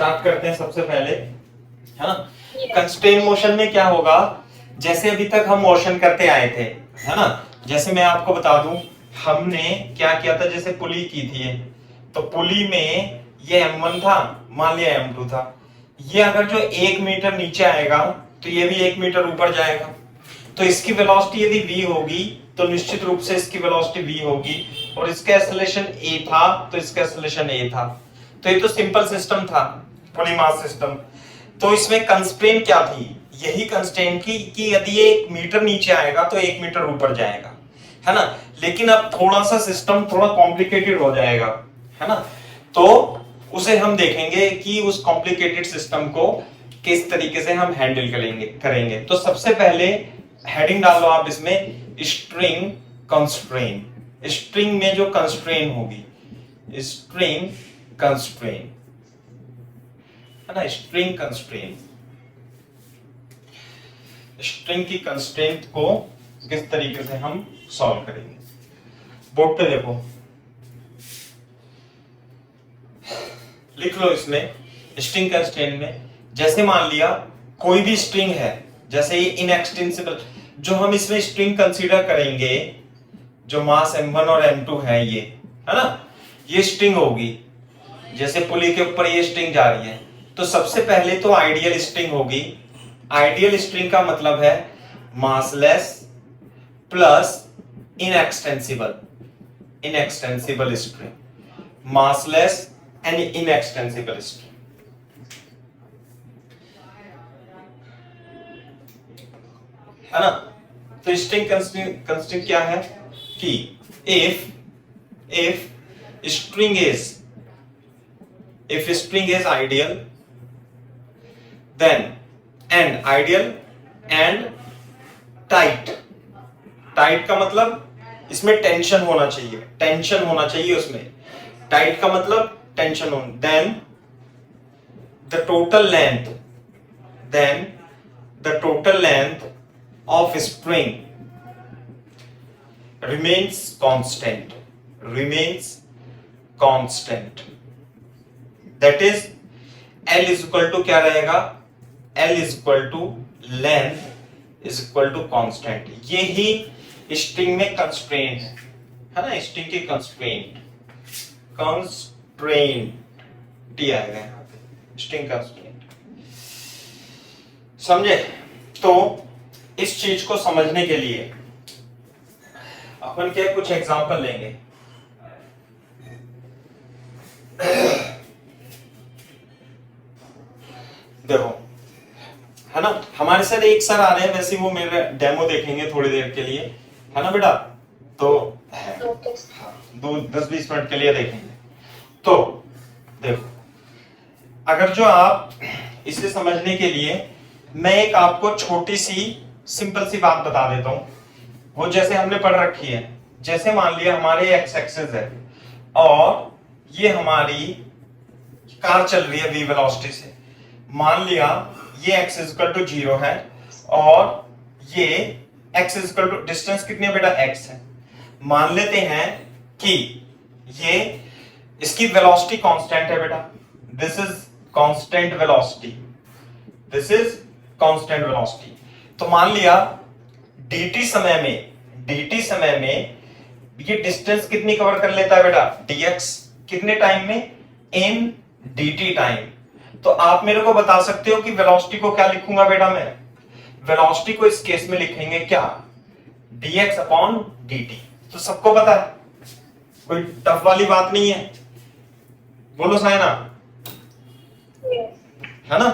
Start करते हैं सबसे पहले, है ना। कंस्ट्रेन मोशन में क्या होगा, जैसे अभी तक हम मोशन करते आए थे, है ना। जैसे मैं आपको बता दूं, हमने क्या किया था, जैसे पुली की थी ये, तो पुली में ये M1 था, मान लिया M2 था। ये अगर जो 1 मीटर नीचे आएगा तो ये भी 1 मीटर ऊपर जाएगा, तो इसकी वेलोसिटी यदि v होगी तो निश्चित रूप से इसकी वेलोसिटी v होगी, और इसका एक्सेलरेशन a था तो इसका एक्सेलरेशन a था। तो ये तो सिंपल सिस्टम था, पुली मास सिस्टम। तो इसमें कंस्ट्रेंट क्या थी, यही कंस्ट्रेंट की कि यदि ये 1 मीटर नीचे आएगा तो 1 मीटर ऊपर जाएगा, है ना। लेकिन अब थोड़ा सा सिस्टम थोड़ा कॉम्प्लिकेटेड हो जाएगा, है ना। तो उसे हम देखेंगे कि उस कॉम्प्लिकेटेड सिस्टम को किस तरीके से हम हैंडल करेंगे। तो सबसे पहले हेडिंग डाल लो आप इसमें, स्ट्रिंग कंस्ट्रेन। स्ट्रिंग में जो कंस्ट्रेन होगी, स्ट्रिंग कंस्ट्रेन, है ना, स्ट्रिंग कंस्ट्रेन। स्ट्रिंग की कंस्ट्रेंट को किस तरीके से हम सॉल्व करेंगे, बोर्ड पे देखो, लिख लो इसमें। स्ट्रिंग कंस्ट्रेंट में जैसे मान लिया कोई भी स्ट्रिंग है, जैसे ये इनएक्सटेंसिबल, जो हम इसमें स्ट्रिंग कंसीडर करेंगे, जो मास M1 और M2 है ये, है ना, ये स्ट्रिंग होगी। जैसे पुली के ऊपर ये स्ट्रिंग जा रही है, तो सबसे पहले तो आइडियल स्ट्रिंग होगी। आइडियल स्ट्रिंग का मतलब है massless plus inextensible, inextensible string, massless and inextensible string, है ना। तो स्ट्रिंग कंस्ट्रेंट क्या है कि if string is ideal, then and ideal and tight का मतलब इसमें टेंशन होना चाहिए, टेंशन होना चाहिए उसमें। टाइट का मतलब टेंशन होना। then the total length of string remains constant, that is L is equal to क्या रहेगा, L is equal to length is equal to constant। ये ही स्ट्रिंग में कंस्ट्रेंट है ना, स्ट्रिंग की कंस्ट्रेंट टी आएगा यहाँ पे, स्ट्रिंग कंस्ट्रेंट। समझे। तो इस चीज को समझने के लिए अपन क्या कुछ एग्जांपल लेंगे। देखो, है ना, हमारे साथ एक सर आ रहे हैं, वैसे वो मेरे डेमो देखेंगे थोड़ी देर के लिए, है ना बेटा, तो 10-20 मिनट के लिए देखेंगे। तो देखो, अगर जो आप इसे समझने के लिए मैं एक आपको छोटी सी सिंपल सी बात बता देता हूं, वो जैसे हमने पढ़ रखी है। जैसे मान लिया हमारे एक्स एक्सिस है और ये हमारी कार चल रही है v वेलोसिटी से। मान लिया ये x इक्वल टू 0 है और ये x इक्वल टू, डिस्टेंस कितनी है बेटा, x है। मान लेते हैं कि ये इसकी वेलोसिटी कांस्टेंट है बेटा, this is constant velocity, this is constant velocity. तो मान लिया dt समय में ये डिस्टेंस कितनी कवर कर लेता है बेटा, dx, कितने टाइम में, in dt टाइम। तो आप मेरे को बता सकते हो कि वेलोसिटी को क्या लिखूंगा बेटा, मैं वेलोसिटी को इस केस में लिखेंगे क्या, dx अपॉन dt। तो सबको पता है, कोई टफ वाली बात नहीं है, बोलो साइना, है ना।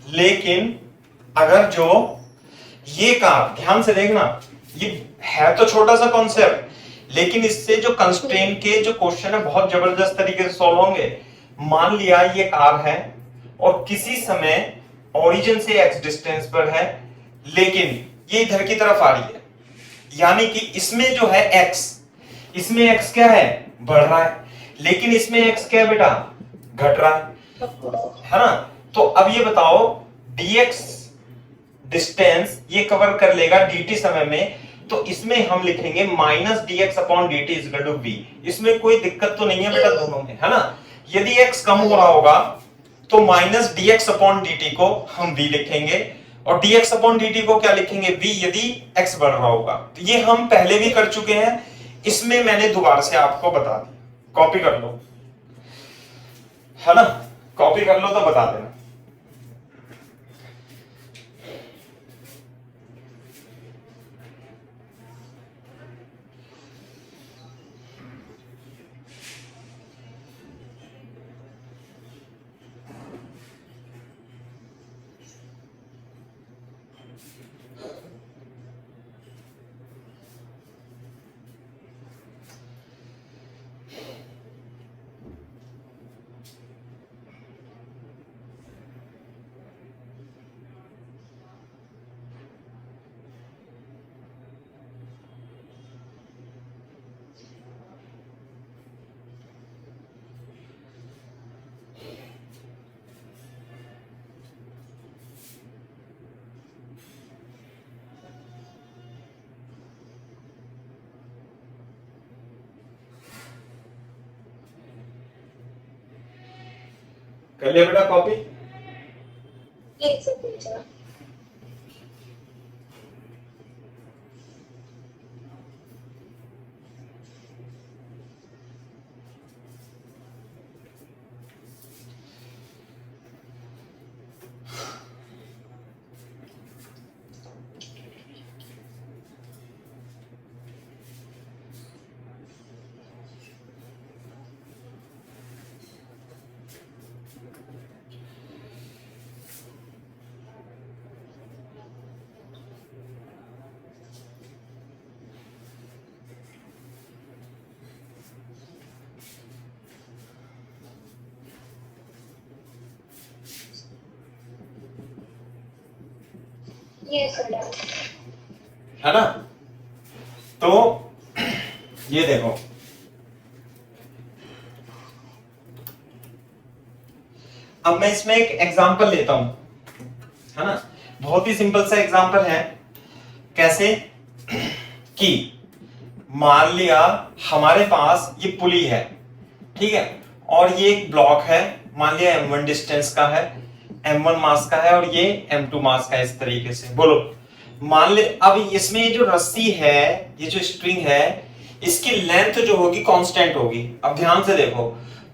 लेकिन अगर जो ये कार, ध्यान से देखना, ये है तो छोटा सा कॉन्सेप्ट, लेकिन इससे जो कंस्ट्रेंट के जो क्वेश्चन है बहुत जबरदस्त तरीके से सॉल्व होंगे। मान लिया ये कार है और किसी समय ओरिजिन से x डिस्टेंस पर है, लेकिन ये इधर की तरफ आ रही है, यानी कि इसमें जो है x, इसमें x क्या है, बढ़ रहा है, लेकिन इसमें x क्या है बेटा, घट रहा है ना। तो अब ये बताओ dx डिस्टेंस ये कवर कर लेगा dt समय में, तो इसमें हम लिखेंगे minus dx upon dt equal to v। इसमें कोई दिक्कत तो नहीं है बेटा दोनों में, है ना। यदि x कम हो रहा होगा तो माइनस dx अपॉन dt को हम v लिखेंगे और dx अपॉन dt को क्या लिखेंगे v, यदि x बढ़ रहा होगा। तो ये हम पहले भी कर चुके हैं, इसमें मैंने दोबारा से आपको बता दी। कॉपी कर लो, है ना, कॉपी कर लो तो बता देना। कर लिया बेटा कॉपी? है ना? तो ये देखो, अब मैं इसमें एक एग्जांपल लेता हूं, है ना, बहुत ही सिंपल सा एग्जांपल है। कैसे कि मान लिया हमारे पास ये पुली है, ठीक है, और ये एक ब्लॉक है, मान लिया m1 डिस्टेंस का है, m1 मास का है और ये m2 मास का है, इस तरीके से। बोलो, मान ले अब इसमें ये जो रस्सी है, ये जो स्ट्रिंग है, इसकी लेंथ जो होगी कांस्टेंट होगी। अब ध्यान से देखो,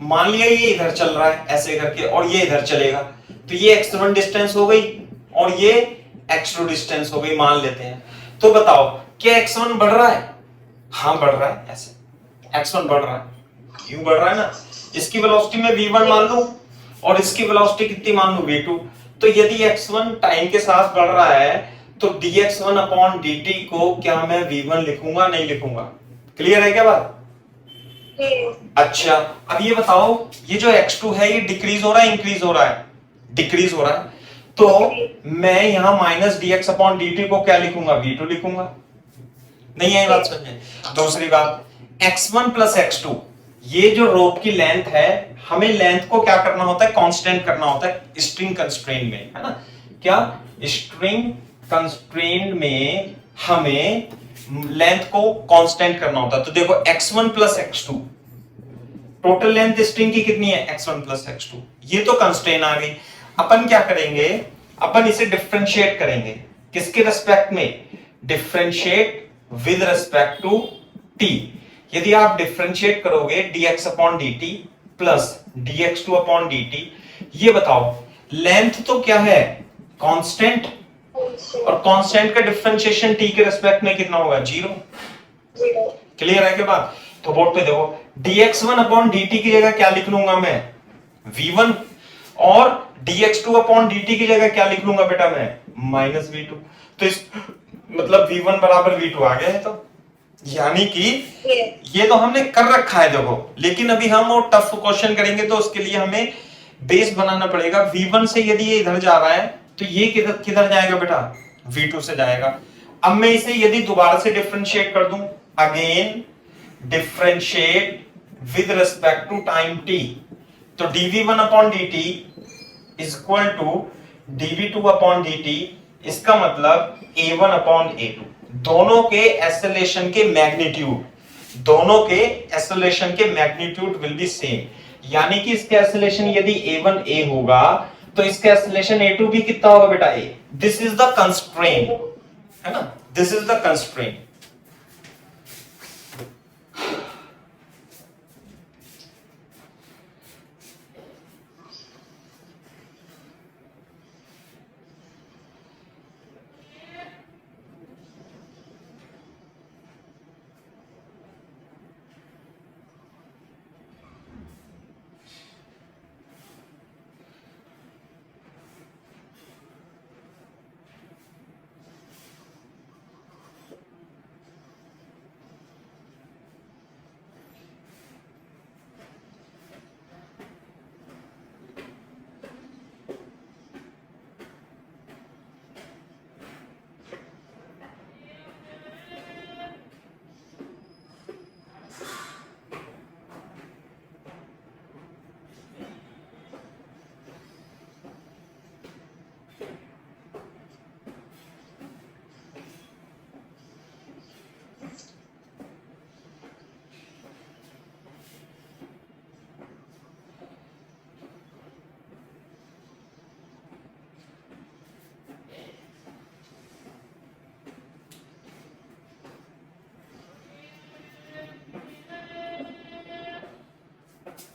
मान लिया ये इधर चल रहा है ऐसे करके और ये इधर चलेगा, तो ये x1 डिस्टेंस हो गई और ये x2 डिस्टेंस हो गई, मान लेते हैं। तो बताओ क्या x1 बढ़ रहा है? हाँ बढ़ रहा है, ऐसे x1 बढ़ रहा है, क्यों बढ़ रहा है ना। इसकी वेलोसिटी में v1 मान लूं और इसकी वेलोसिटी कितनी मान लूं, v2। तो यदि x1 टाइम के साथ बढ़ रहा है तो dx1 अपॉन dt को क्या मैं v1 लिखूंगा? नहीं लिखूंगा। क्लियर है क्या बात? अच्छा, अब ये बताओ, ये जो x2 है ये डिक्रीज हो रहा है इंक्रीज हो रहा है? डिक्रीज हो रहा है। तो मैं यहां माइनस dx अपॉन dt को क्या लिखूंगा? v2 लिखूंगा। नहीं आई बात समझ में? दूसरी बात, x1 प्लस x2, ये जो रोप की लेंथ है, हमें लेंथ को क्या करना होता है? कांस्टेंट करना होता है स्ट्रिंग कंस्ट्रेंट में, है ना। क्या स्ट्रिंग कंस्ट्रेंट में हमें लेंथ को कांस्टेंट करना होता है। तो देखो x1 plus x2, total length string की कितनी है? x1 प्लस x2, ये तो कंस्ट्रेंट आ गई। अपन क्या करेंगे? अपन इसे डिफरेंशिएट करेंगे, किसके रिस्पेक्ट में? Differentiate with respect to t। यदि आप डिफरेंशिएट करोगे dx upon dt plus dx2 upon dt, ये बताओ लेंथ तो क्या है? कांस्टेंट, और कांस्टेंट का डिफरेंशिएशन t के रिस्पेक्ट में कितना होगा? 0। क्लियर है क्या बात? तो बोर्ड पे देखो, dx1 अपॉन dt की जगह क्या लिख लूंगा मैं? v1, और dx2 अपॉन dt की जगह क्या लिख लूंगा बेटा मैं? Minus v2। तो इस मतलब v1 बराबर v2 आ गया है। तो यानी कि ये तो हमने कर रखा है देखो, लेकिन अभी हम वो टफ क्वेश्चन करेंगे तो उसके लिए हमें बेस बनाना पड़ेगा। v1 से यदि ये इधर जा रहा है तो ये किधर जाएगा बेटा? v2 से जाएगा। अब मैं इसे यदि दोबारा से डिफरेंशिएट कर दूं, again differentiate with respect to time t, तो dv1 upon dt is equal to dv2 upon dt। इसका मतलब a1 अपॉन a2, दोनों के एक्सेलरेशन के मैग्नीट्यूड, दोनों के एक्सेलरेशन के मैग्नीट्यूड विल बी सेम। यानी कि इसके एक्सेलरेशन यदि a1 a होगा तो इसका एक्सेलरेशन a2 भी कितना होगा बेटा a। This is the constraint, है ना, दिस इज द कंस्ट्रेंट।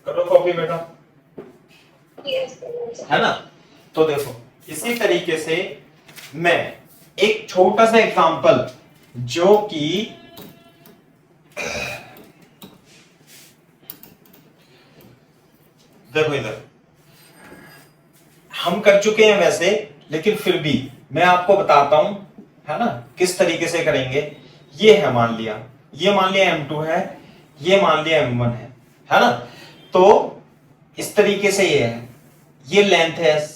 करो कॉपी बेटा, है ना। तो देखो इसी तरीके से मैं एक छोटा सा एग्जांपल जो कि देखो इधर हम कर चुके हैं वैसे, लेकिन फिर भी मैं आपको बताता हूं, है ना, किस तरीके से करेंगे। ये है मान लिया, ये मान लिया M2 है, ये मान लिया M1 है ना। तो इस तरीके से ये है, ये लेंथ है S,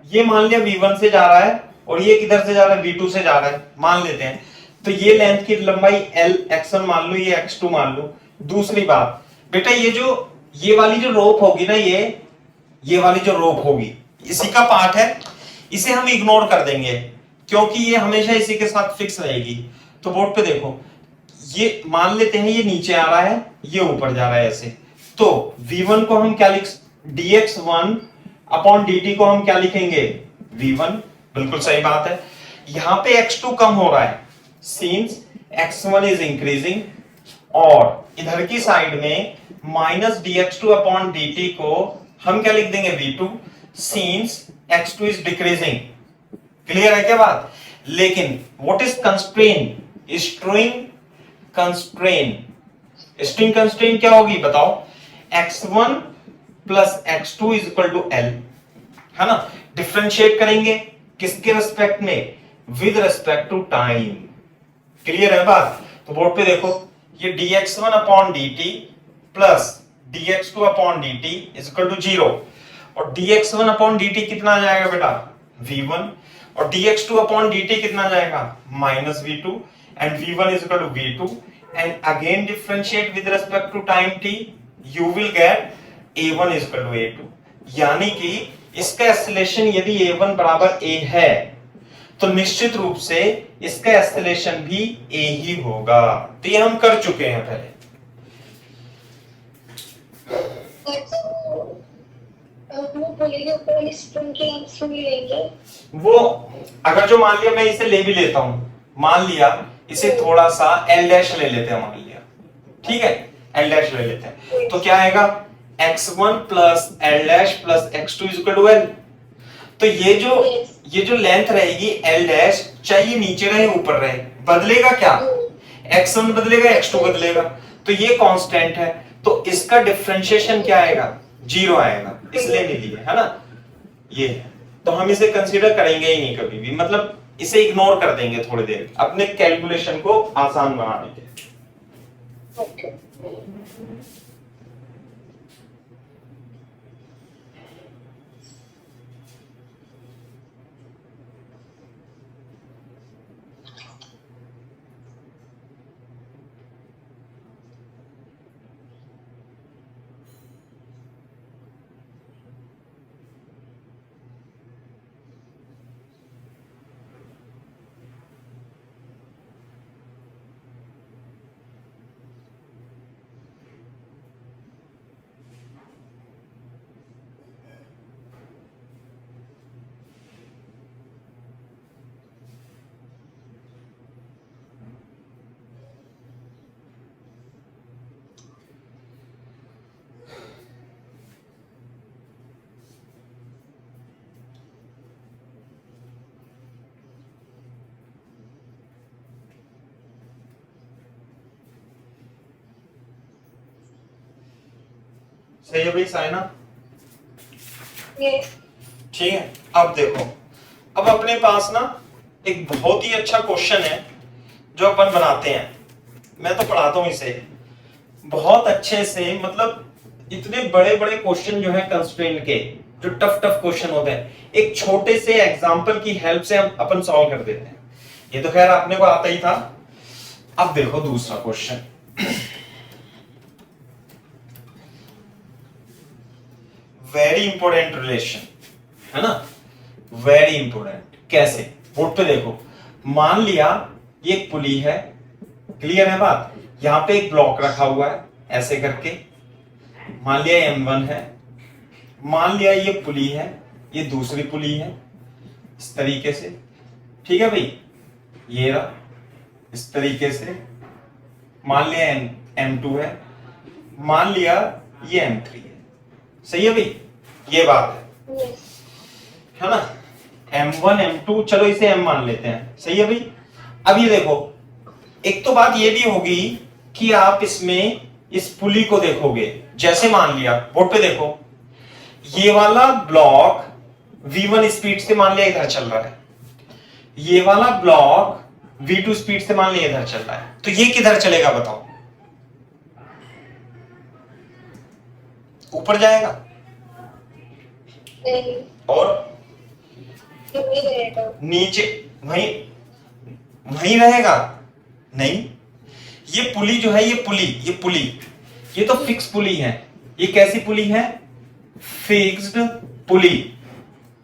ये मान लिया V1 से जा रहा है और ये किधर से जा रहा है V2 से जा रहा है, मान लेते हैं। तो ये लेंथ की लंबाई L X1 मान लो, ये X2 मान लो। दूसरी बात बेटा, ये वाली जो रोप होगी ना, ये वाली जो रोप होगी इसी का पार्ट है, इसे हम इग्नोर कर देंगे क्योंकि ये हमेशा इसी के साथ फिक्स रहेगी। तो बोर्ड पे देखो, ये मान लेते हैं ये नीचे आ रहा है, ये ऊपर जा रहा है ऐसे। तो V1 को हम क्या लिख, dx1 अपॉन dt को हम क्या लिखेंगे, V1। बिल्कुल सही बात है। यहां पे x2 कम हो रहा है सिंस x1 इज इंक्रीजिंग, और इधर की साइड में माइनस dx2 अपॉन dt को हम क्या लिख देंगे, V2 since x2 is decreasing. Clear है क्या बात। लेकिन what is constraint, string constraint, string constraint क्या होगी बताओ, x1 plus x2 is equal to L, है ना। डिफरेंशिएट करेंगे किसके रेस्पेक्ट में, with respect to time. Clear है बात। तो बोर्ड पे देखो, ये dx1 upon dt plus dx2 upon dt is equal to 0, और dx1 अपॉन dt कितना आ जाएगा बेटा, v1, और dx2 अपॉन dt कितना आ जाएगा, minus v2, and v1 is equal to v2, and again differentiate with respect to time t, you will get a1 is equal to a2। यानी कि इसका एक्सेलरेशन यदि a1 बराबर a है तो निश्चित रूप से इसका एक्सेलरेशन भी a ही होगा। तो ये हम कर चुके हैं पहले। वो बोलेंगे ऊपर वाली स्ट्रिंग की हम सुन लेंगे। वो अगर जो मान लिया मैं इसे ले भी लेता हूं, मान लिया इसे थोड़ा सा L डैश ले लेते हैं, मान लिया, ठीक है, L डैश ले लेते हैं, तो क्या आएगा, x1 plus L dash plus x2 is equal to L। तो ये जो लेंथ रहेगी L डैश, चाहे नीचे रहे ऊपर रहे, बदलेगा क्या, x1 बदलेगा x2 बदलेगा, तो ये कांस्टेंट है, तो इसका डिफरेंशिएशन क्या आएगा, 0 आएगा, इसलिए नहीं दिया है ना। ये है, तो हम इसे कंसीडर करेंगे ही नहीं कभी भी, मतलब इसे इग्नोर कर देंगे थोड़ी देर अपने कैलकुलेशन को आसान बनाने के लिए। ओके सही है भाई साइना? Yes. ठीक है, अब देखो, अब अपने पास ना एक बहुत ही अच्छा क्वेश्चन है जो अपन बनाते हैं। मैं तो पढ़ाता हूं इसे बहुत अच्छे से, मतलब इतने बड़े बड़े क्वेश्चन जो है कंस्ट्रेंट के, जो टफ टफ क्वेश्चन होते हैं, एक छोटे से एग्जांपल की हेल्प से हम अपन सॉल्व कर देते हैं। ये तो खैर आपने को आता ही था। अब देखो दूसरा क्वेश्चन, वेरी इंपॉर्टेंट रिलेशन है ना, वेरी इंपॉर्टेंट। कैसे? बोर्ड पे देखो, मान लिया ये एक पुली है, क्लियर है बात? यहां पे एक ब्लॉक रखा हुआ है ऐसे करके, मान लिया M1 है, मान लिया ये पुली है, ये दूसरी पुली है इस तरीके से, ठीक है भाई? ये रहा इस तरीके से, मान लिया M2 है, मान लिया ये M3 है। सही है भाई? ये बात है, Yes. है ना? M1 M2, चलो इसे M मान लेते हैं। सही है भाई? अब ये देखो, एक तो बात ये भी होगी कि आप इसमें इस पुली को देखोगे, जैसे मान लिया बोर्ड पे देखो, ये वाला ब्लॉक V1 स्पीड से मान लिया इधर चल रहा है, ये वाला ब्लॉक V2 स्पीड से मान लिया इधर चल रहा है, तो ये किधर चलेगा बताओ? ऊपर जाएगा नहीं. और नहीं रहेगा. नीचे वहीं वहीं रहेगा? नहीं, ये पुली जो है, ये पुली ये तो फिक्स पुली है। ये कैसी पुली है? Fixed pulley.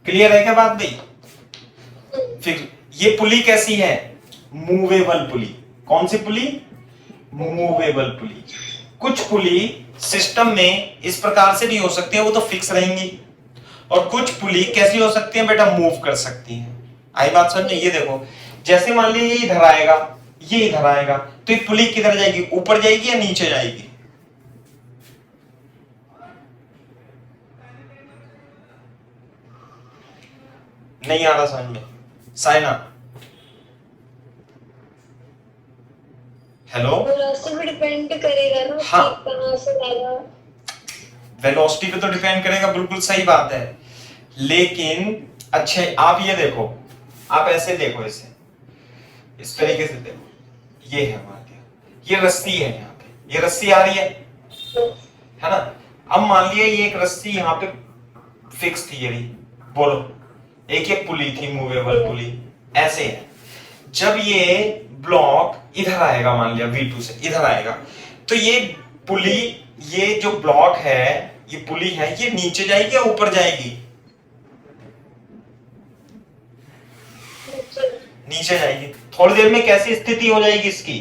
क्लियर है क्या बात भाई? फिक्स। ये पुली कैसी है? Movable pulley. कौन सी पुली? Movable pulley. कुछ पुली सिस्टम में इस प्रकार से नहीं हो सकती है, वो तो फिक्स रहेंगी, और कुछ पुली कैसी हो सकती है बेटा? मूव कर सकती हैं। आई बात समझ में? ये देखो, जैसे मान लीजिए ये इधर आएगा, ये इधर आएगा, तो ये पुली किधर जाएगी? ऊपर जाएगी या नीचे जाएगी? नहीं आ रहा समझ में? साइना, हेलो? वेलोसिटी पे डिपेंड करेगा ना. हाँ, कि कहाँ से आएगा. वेलोसिटी पे तो डिपेंड करेगा, बिल्कुल सही बात है, लेकिन अच्छे आप ये देखो, आप ऐसे देखो, इसे इस तरीके से देखो, ये है मान लिया, ये रस्सी है, यहाँ पे ये रस्सी आ रही है ना? अब मान लिया ये एक रस्सी यहाँ पे फिक्स थी, ये रही, बोलो, एक ये पुली थी, मूवेबल पुली, ऐसे है। जब ये ब्लॉक इधर आएगा, मान लिया V2 से इधर आएगा, तो ये पुली, ये जो ब्लॉक है, ये पुली है, ये नीचे जाएगी या ऊपर जाएगी? नीचे जाएगी। थोड़ी देर में कैसी स्थिति हो जाएगी इसकी?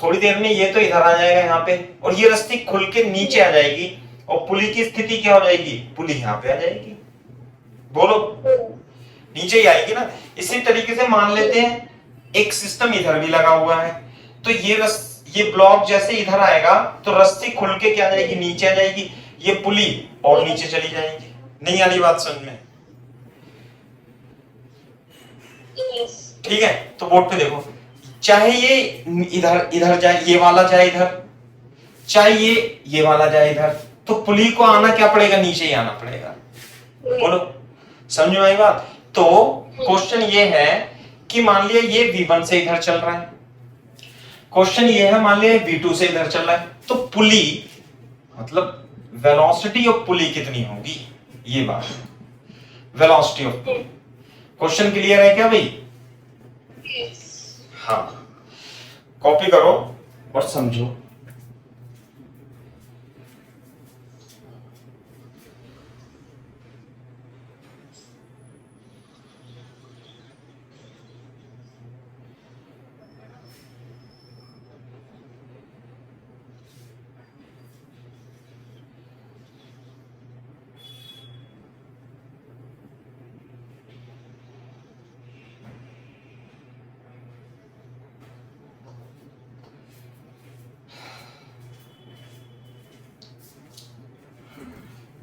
थोड़ी देर में ये तो इधर आ जाएगा यहाँ पे, और ये रस्सी खुल के नीचे आ जाएगी, और पुली की स्थिति क्या हो जाएगी? पुली यहाँ पे आ जाएगी। बोलो, नीचे ही आएगी ना? इसी तरीके से मान लेते हैं एक सिस्टम इधर भी लगा हुआ है, तो ये ब्लॉक जैसे इधर आएगा तो रस्सी खुल के क्या आ जाएगी? नीचे आ जाएगी, ये पुली और नीचे चली जाएगी। नहीं आ रही बात समझ में? Yes. ठीक है, तो बोर्ड पे देखो, चाहे ये इधर जाए, ये वाला जाए इधर, चाहे ये वाला जाए इधर, तो पुली को आना क्या पड़ेगा? नीचे ही आना पड़ेगा। बोलो, समझ में आई बात? तो क्वेश्चन ये है कि मान लिया ये V1 से इधर चल रहा है, क्वेश्चन ये है मान लिया V2 से इधर चल रहा है, तो पुली मतलब वेलोसिटी ऑफ पुली कितनी होगी? ये बात, velocity of pulley. Question clear है क्या भाई? Yes. हाँ, कॉपी करो और समझो।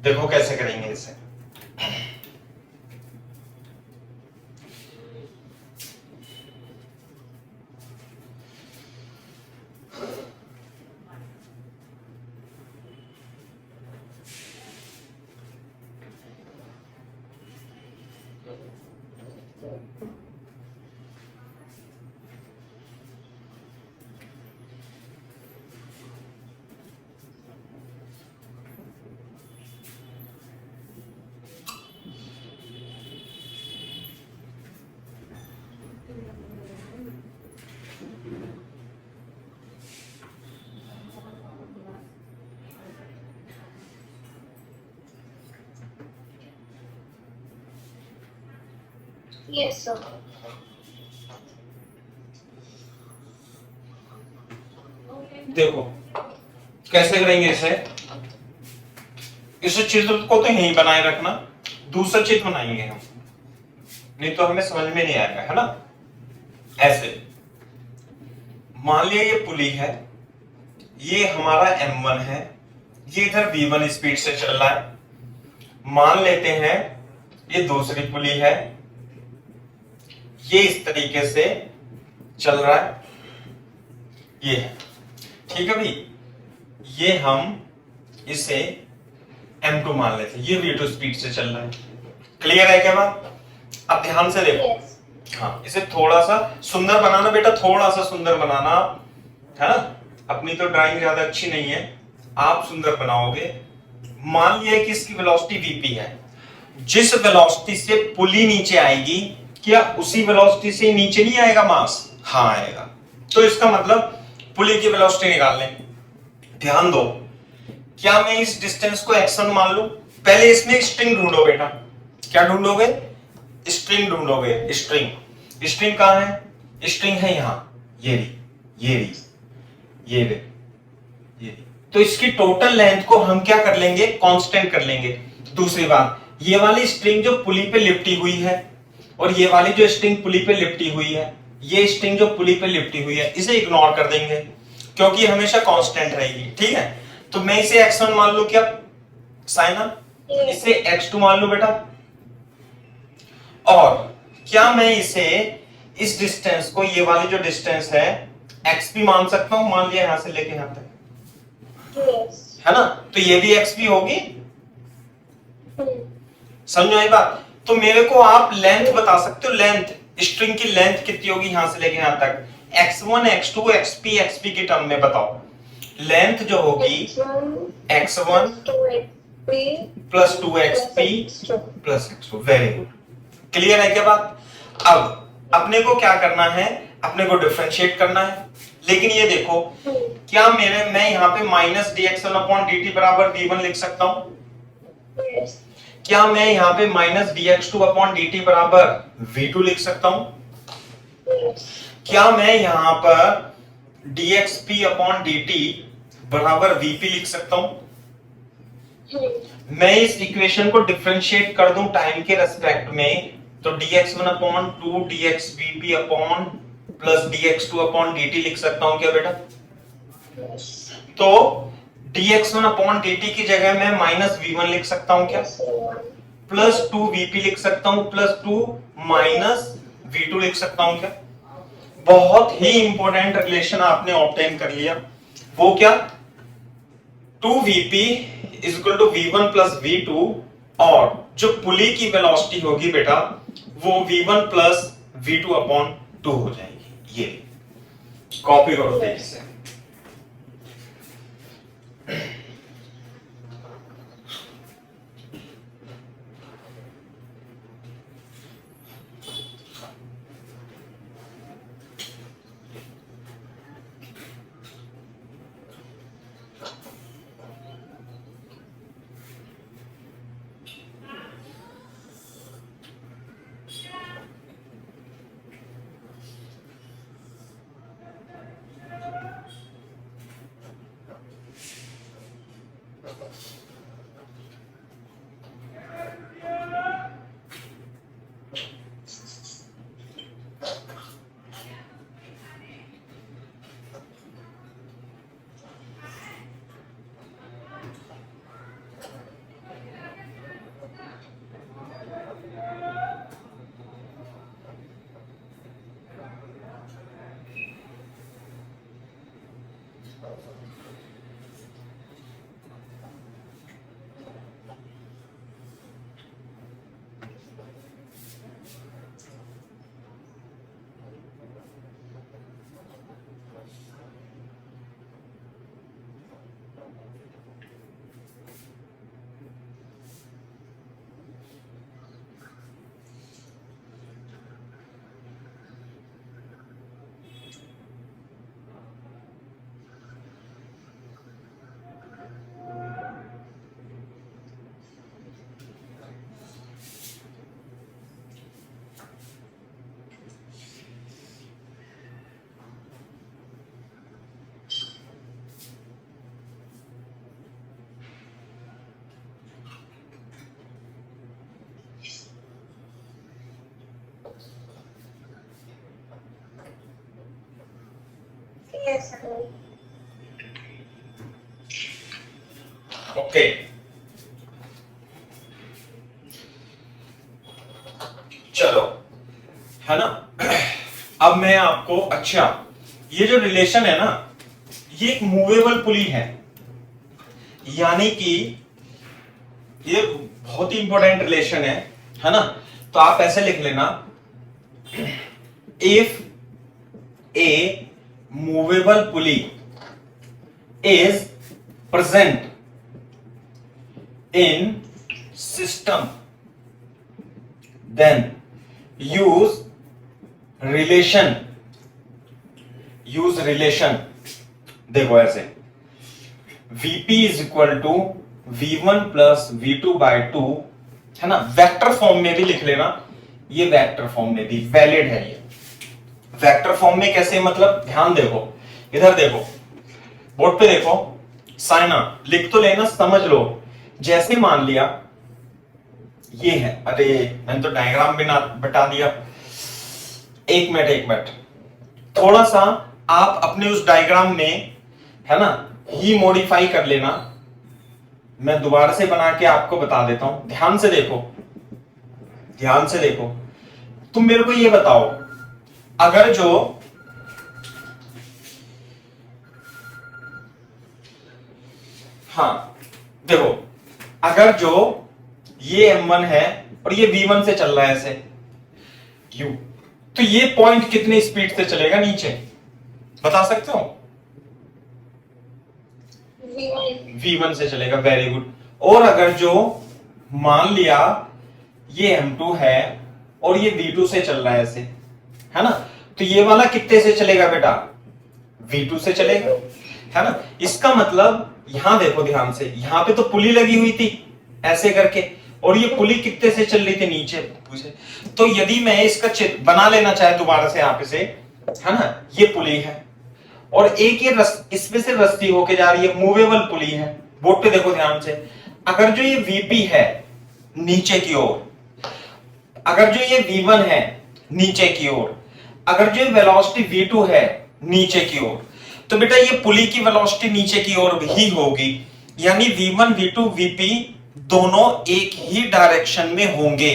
देखो कैसे करेंगे इसे। Yes, sir. देखो कैसे करेंगे इसे। इस चित्र को तो यहीं बनाए रखना, दूसरा चित्र बनाएंगे हम, नहीं तो हमें समझ में नहीं आएगा, है ना। ऐसे मान लिया ये पुली है, ये हमारा M1 है, ये इधर V1 स्पीड से चल रहा है। मान लेते हैं ये दूसरी पुली है, ये इस तरीके से चल रहा है, ये है, ठीक है भाई। ये हम इसे M2 मान लेते हैं, ये V2 स्पीड से चल रहा है। क्लियर है क्या बात? अब ध्यान से देखो। Yes. हाँ, इसे थोड़ा सा सुंदर बनाना बेटा, थोड़ा सा सुंदर बनाना, है ना। अपनी तो ड्राइंग ज्यादा अच्छी नहीं है, आप सुंदर बनाओगे। मान लिया कि इसकी वेलोसिटी Vp है, जिस वेलोसिटी से पुली नीचे आएगी, क्या उसी वेलोसिटी से नीचे नहीं आएगा मास? हाँ आएगा। तो इसका मतलब पुली की वेलोसिटी निकाल लें। ध्यान दो, क्या मैं इस डिस्टेंस को x1 मान लूं? पहले इसमें स्ट्रिंग ढूंढो बेटा। क्या ढूंढोगे? स्ट्रिंग ढूंढोगे। स्ट्रिंग, स्ट्रिंग कहां है? स्ट्रिंग है यहां, ये भी, ये भी, ये भी, ये भी। तो इसकी टोटल लेंथ को हम क्या कर लेंगे? कांस्टेंट कर लेंगे। दूसरी बात, ये वाली स्ट्रिंग जो पुली पे लिपटी हुई है और ये वाली जो स्ट्रिंग पुली पे लिपटी हुई है, ये स्ट्रिंग जो पुली पे लिपटी हुई है, इसे इग्नोर कर देंगे क्योंकि हमेशा कांस्टेंट रहेगी, ठीक है। तो मैं इसे x1 मान लूं क्या साइना? इसे x2 मान लूं बेटा। और क्या मैं इसे, इस डिस्टेंस को, ये वाली जो डिस्टेंस है, x भी मान सकता हूं? मान लिया यहां से लेके यहां तक, Yes. है ना। तो ये भी x भी होगी, समझो ये बात। तो मेरे को आप लेंथ बता सकते हो, लेंथ, स्ट्रिंग की लेंथ कितनी होगी यहां से लेके यहां तक? x1 x2 xp xp के टर्म में बताओ। लेंथ जो होगी x1 plus 2xp plus x2। Very good, clear है क्या बात? अब अपने को क्या करना है? अपने को डिफरेंशिएट करना है। लेकिन ये देखो, क्या मैं यहाँ पे माइनस dx1 अपॉन dt बराबर v1 लिख सकता हूं? Yes. क्या मैं यहाँ पे माइनस dx2 अपॉन dt बराबर v2 लिख सकता हूं? Yes. क्या मैं यहाँ पर dxp अपॉन dt बराबर vp लिख सकता हूं? मैं इस इक्वेशन को डिफरेंशिएट कर दूं टाइम के रेस्पेक्ट में, तो dx1 upon 2 dxvp upon plus dx2 upon dt लिख सकता हूं क्या बेटा? Yes. तो dx1 अपॉन dt की जगह मैं माइनस v1 लिख सकता हूं क्या? प्लस 2 vp लिख सकता हूं, प्लस 2 माइनस v2 लिख सकता हूं क्या? बहुत ही इंपॉर्टेंट रिलेशन आपने ऑब्टेन कर लिया। वो क्या? 2vp is equal to v1 plus v2, और जो पुली की वेलोसिटी होगी बेटा, वो v1 प्लस v2 अपॉन 2 हो जाएगी। ये कॉपी करो तेजी से। Yes, sir. ओके, चलो, है ना। अब मैं आपको, अच्छा, ये जो रिलेशन है ना, ये एक मूवेबल पुली है, यानी कि ये बहुत ही इंपॉर्टेंट रिलेशन है ना। तो आप ऐसे लिख लेना, if a movable pulley is present in system, then use relation, देखो ऐसे, Vp is equal to V1 plus V2 by 2, है ना। वेक्टर फॉर्म में भी लिख लेना, ये वेक्टर फॉर्म में भी वैलिड है। ये वेक्टर फॉर्म में कैसे, मतलब ध्यान देखो, इधर देखो, बोर्ड पे देखो, साइना लिख तो लेना, समझ लो। जैसे मान लिया ये है, अरे मैंने तो डायग्राम भी ना बता दिया, एक मिनट, थोड़ा सा आप अपने उस डायग्राम में, है ना, ही मॉडिफाई कर लेना। मैं दोबारा से बना के आपको बता देता हूं, ध्यान से देखो। तुम मेरे को ये बताओ, अगर जो हाँ देखो, अगर जो ये M1 है और ये V1 से चल रहा है ऐसे U, तो ये पॉइंट कितनी स्पीड से चलेगा नीचे, बता सकते हो? V1 से चलेगा, वेरी गुड। और अगर जो मान लिया ये M2 है और ये V2 से चल रहा है ऐसे, है ना, तो ये वाला कितने से चलेगा बेटा? V2 से चलेगा, है ना। इसका मतलब यहां देखो ध्यान से, यहां पे तो पुली लगी हुई थी ऐसे करके, और ये पुली कितने से चल रही थी? नीचे से। तो यदि मैं इसका चित्र बना लेना चाहे दोबारा से यहाँ पे से, है ना, ये पुली है और एक ये इसमें से रस्सी होके जा रही है, मूवेबल पुली है। बोर्ड पे देखो ध्यान से, अगर जो ये Vp है नीचे की ओर, अगर जो ये V1 है नीचे की ओर, अगर जो वेलोसिटी V2 है नीचे की ओर, तो बेटा ये पुली की वेलोसिटी नीचे की ओर ही होगी, यानी V1 V2 Vp दोनों एक ही डायरेक्शन में होंगे।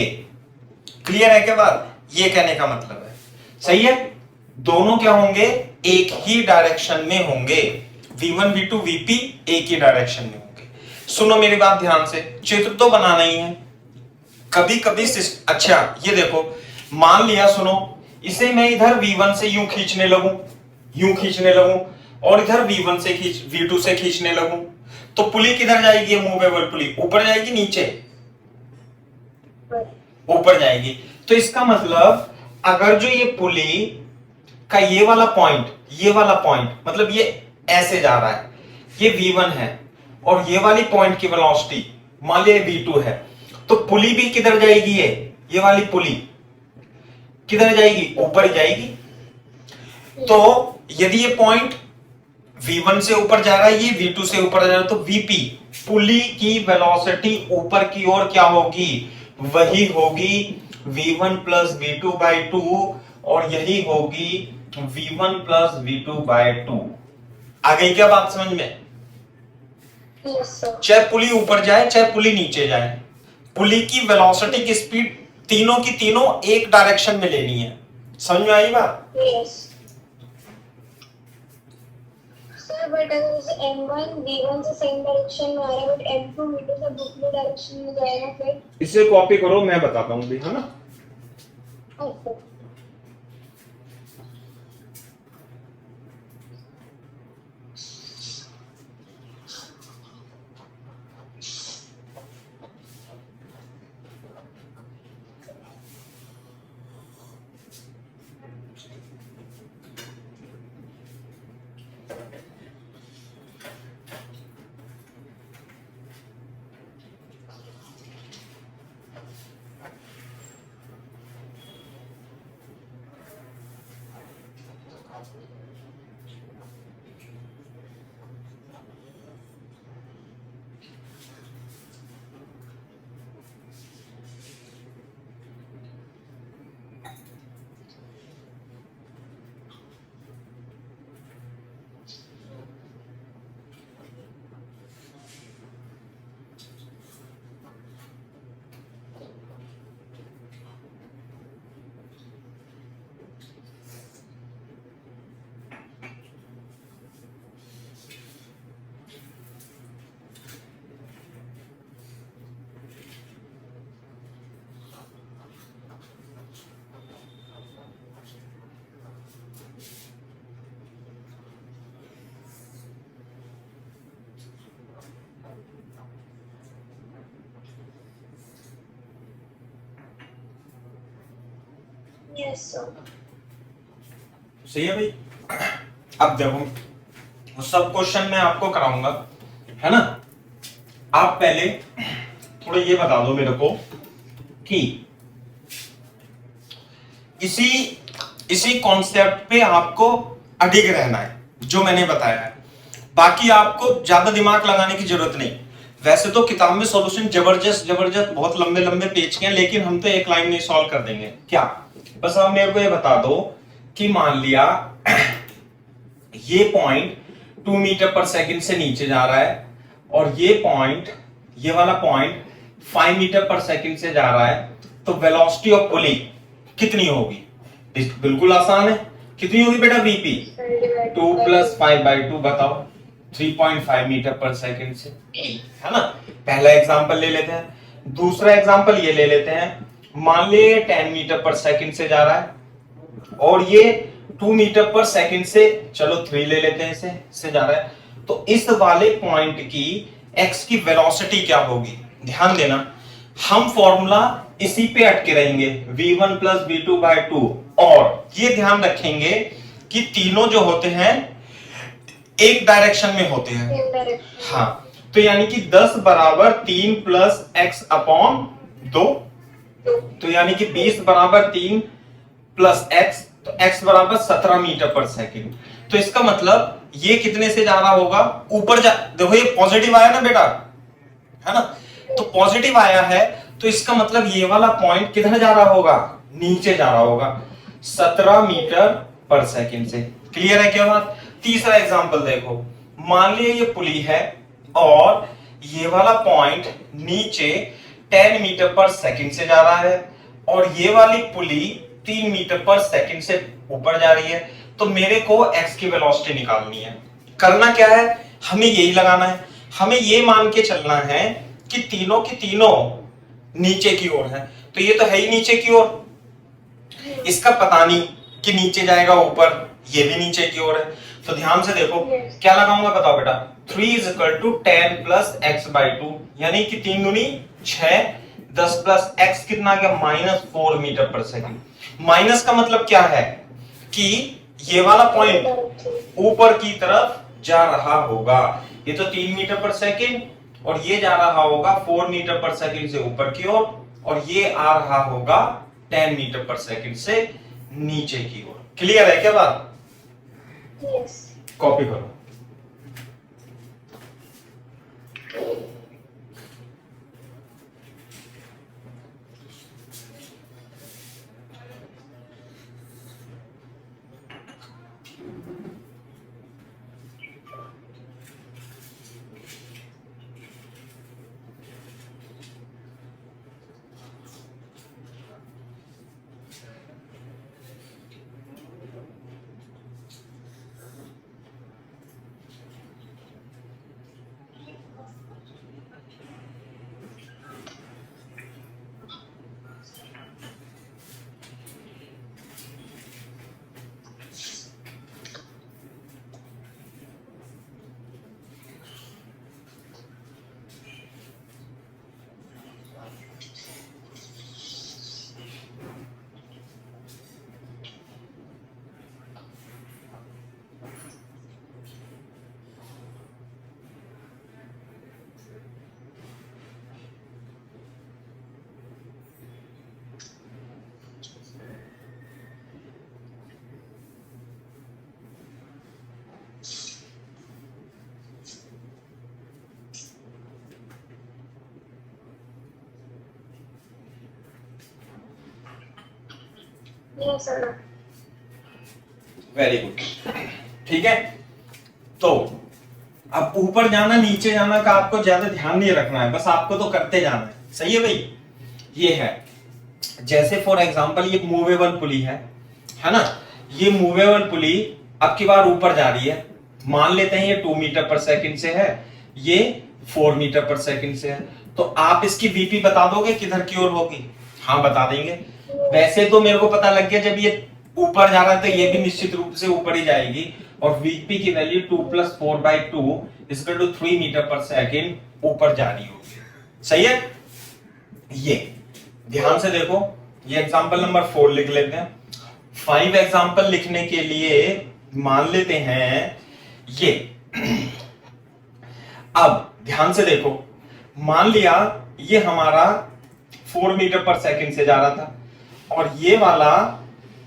क्लियर है क्या बात? ये कहने का मतलब है, सही है, दोनों क्या होंगे? एक ही डायरेक्शन में होंगे। V1 V2 Vp एक ही डायरेक्शन में होंगे। सुनो मेरी बात ध्यान से, चित्र तो बनाना ही है। कभी कभी अच्छा ये देखो, मान लिया, सुनो, इसे मैं इधर V1 से यूं खींचने लगूं और इधर V1 से V2 से खींचने लगूं, तो पुली किधर जाएगी? मूवेबल पुली ऊपर जाएगी नीचे? ऊपर जाएगी। तो इसका मतलब अगर जो ये पुली का ये वाला पॉइंट मतलब ये ऐसे जा रहा है, ये V1 है और ये वाली पॉइंट की वेलोसिटी मान लिया V2 है, तो पुली भी किधर जाएगी? ये वाली पुली किधर जाएगी? ऊपर जाएगी। तो यदि ये पॉइंट V1 से ऊपर जा रहा है, ये V2 से ऊपर जा रहा है, तो Vp पुली की वेलोसिटी ऊपर की ओर क्या होगी? वही होगी V1 प्लस V2 बाई 2, और यही होगी V1 प्लस V2 बाई 2। आ गई क्या बात समझ में? चाहे पुली ऊपर जाए चाहे पुली नीचे जाए, पुली की वेलोसिटी की स्पीड तीनों की तीनों एक डायरेक्शन में लेनी है। समझ में आई बात? सर बट अगर M1 V1 से सेम डायरेक्शन में आ रहा है, बट M2 V2 से दूसरे डायरेक्शन में जाएगा, फिर इसे कॉपी करो, मैं बताता हूँ भी, है ना। ओके। Yes, sir. सही है भाई। अब देखो वो सब क्वेश्चन मैं आपको कराऊंगा, है ना। आप पहले थोड़ा ये बता दो मेरे को कि इसी इसी कॉन्सेप्ट पे आपको अडिग रहना है जो मैंने बताया है। बाकी आपको ज्यादा दिमाग लगाने की जरूरत नहीं। वैसे तो किताब में सॉल्यूशन जबरदस्त जबरदस्त बहुत लंबे लंबे पेज के हैं, लेकिन हम तो एक लाइन में सॉल्व कर देंगे। क्या बस आप मेरे को ये बता दो कि मान लिया ये पॉइंट 2 मीटर पर सेकंड से नीचे जा रहा है और ये वाला पॉइंट 5 मीटर पर सेकंड से जा रहा है, तो वेलोसिटी ऑफ पुली कितनी होगी? बिल्कुल आसान है। कितनी होगी बेटा? वीपी 2 + 5/2 बताओ। 3.5 मीटर पर सेकंड से, है ना। पहला एग्जांपल ले लेते हैं। दूसरा एग्जांपल ये ले लेते हैं। मान ले 10 मीटर पर सेकंड से जा रहा है और ये 2 मीटर पर सेकंड से, चलो 3 ले लेते हैं, इसे से जा रहा है। तो इस वाले पॉइंट की x की वेलोसिटी क्या होगी? ध्यान देना, हम फॉर्मूला इसी पे अटके रहेंगे, v1 + v2/2। और ये ध्यान रखेंगे कि तीनों जो होते हैं एक डायरेक्शन में होते हैं। हाँ, तो यानी कि 10 = 3 + x/2, तो यानी कि 20 = 3 + x, तो x = 17 मीटर पर सेकंड। तो इसका मतलब ये कितने से जा रहा होगा? ऊपर जा, देखो ये पॉजिटिव आया ना बेटा, है ना। तो पॉजिटिव आया है, तो इसका मतलब ये वाला पॉइंट किधर जा रहा होगा? नीचे जा रहा होगा 17 मीटर पर सेकंड से। क्लियर है क्या बात? तीसरा एग्जांपल देखो। मान लिया ये पुली है और ये वाला पॉइंट नीचे 10 मीटर पर सेकंड से जा रहा है और ये वाली पुली 3 मीटर पर सेकंड से ऊपर जा रही है। तो मेरे को x की वेलोसिटी निकालनी है। करना क्या है? हमें यही लगाना है। हमें ये मान के चलना है कि तीनों की तीनों नीचे की ओर है। तो ये तो है ही नीचे की ओर, इसका पता नहीं कि नीचे जाएगा ऊपर, ये भी नीचे की ओर है। तो ध्यान से देखो क्या लगाऊंगा, बताओ बेटा। 3 = 10 + x/2, यानी कि 3 दूनी 6, 10 + x कितना आ गया? -4 मीटर पर सेकंड। माइनस का मतलब क्या है कि ये वाला पॉइंट ऊपर की तरफ जा रहा होगा। ये तो 3 मीटर पर सेकंड और ये जा रहा होगा 4 मीटर पर सेकंड से ऊपर की ओर, और ये आ रहा होगा 10 मीटर पर सेकंड से नीचे की ओर। क्लियर है क्या बात? Yes. कॉपी करो। Yes, sir. वेरी गुड, ठीक है। तो अब ऊपर जाना नीचे जाना का आपको ज्यादा ध्यान नहीं रखना है, बस आपको तो करते जाना है। सही है भाई? ये है, जैसे फॉर एग्जांपल ये मूवेबल पुली है ना। ये मूवेबल पुली अब की बार ऊपर जा रही है। मान लेते हैं ये 2 मीटर पर सेकंड से है, ये 4 मीटर पर सेकंड से है। तो आप इसकी वीपी बता दोगे किधर की ओर होगी? हाँ बता देंगे। वैसे तो मेरे को पता लग गया, जब ये ऊपर जा रहा है तो ये भी निश्चित रूप से ऊपर ही जाएगी, और वीपी की वैल्यू 2 + 4/2 = 3 मीटर पर सेकंड ऊपर जा रही होगी। सही है? ये ध्यान से देखो, ये एग्जांपल नंबर 4 लिख लेते हैं। 5 एग्जाम्पल लिखने के लिए मान लेते हैं ये। अब ध्यान से देखो, मान लिया ये हमारा 4 मीटर पर सेकंड से जा रहा था और ये वाला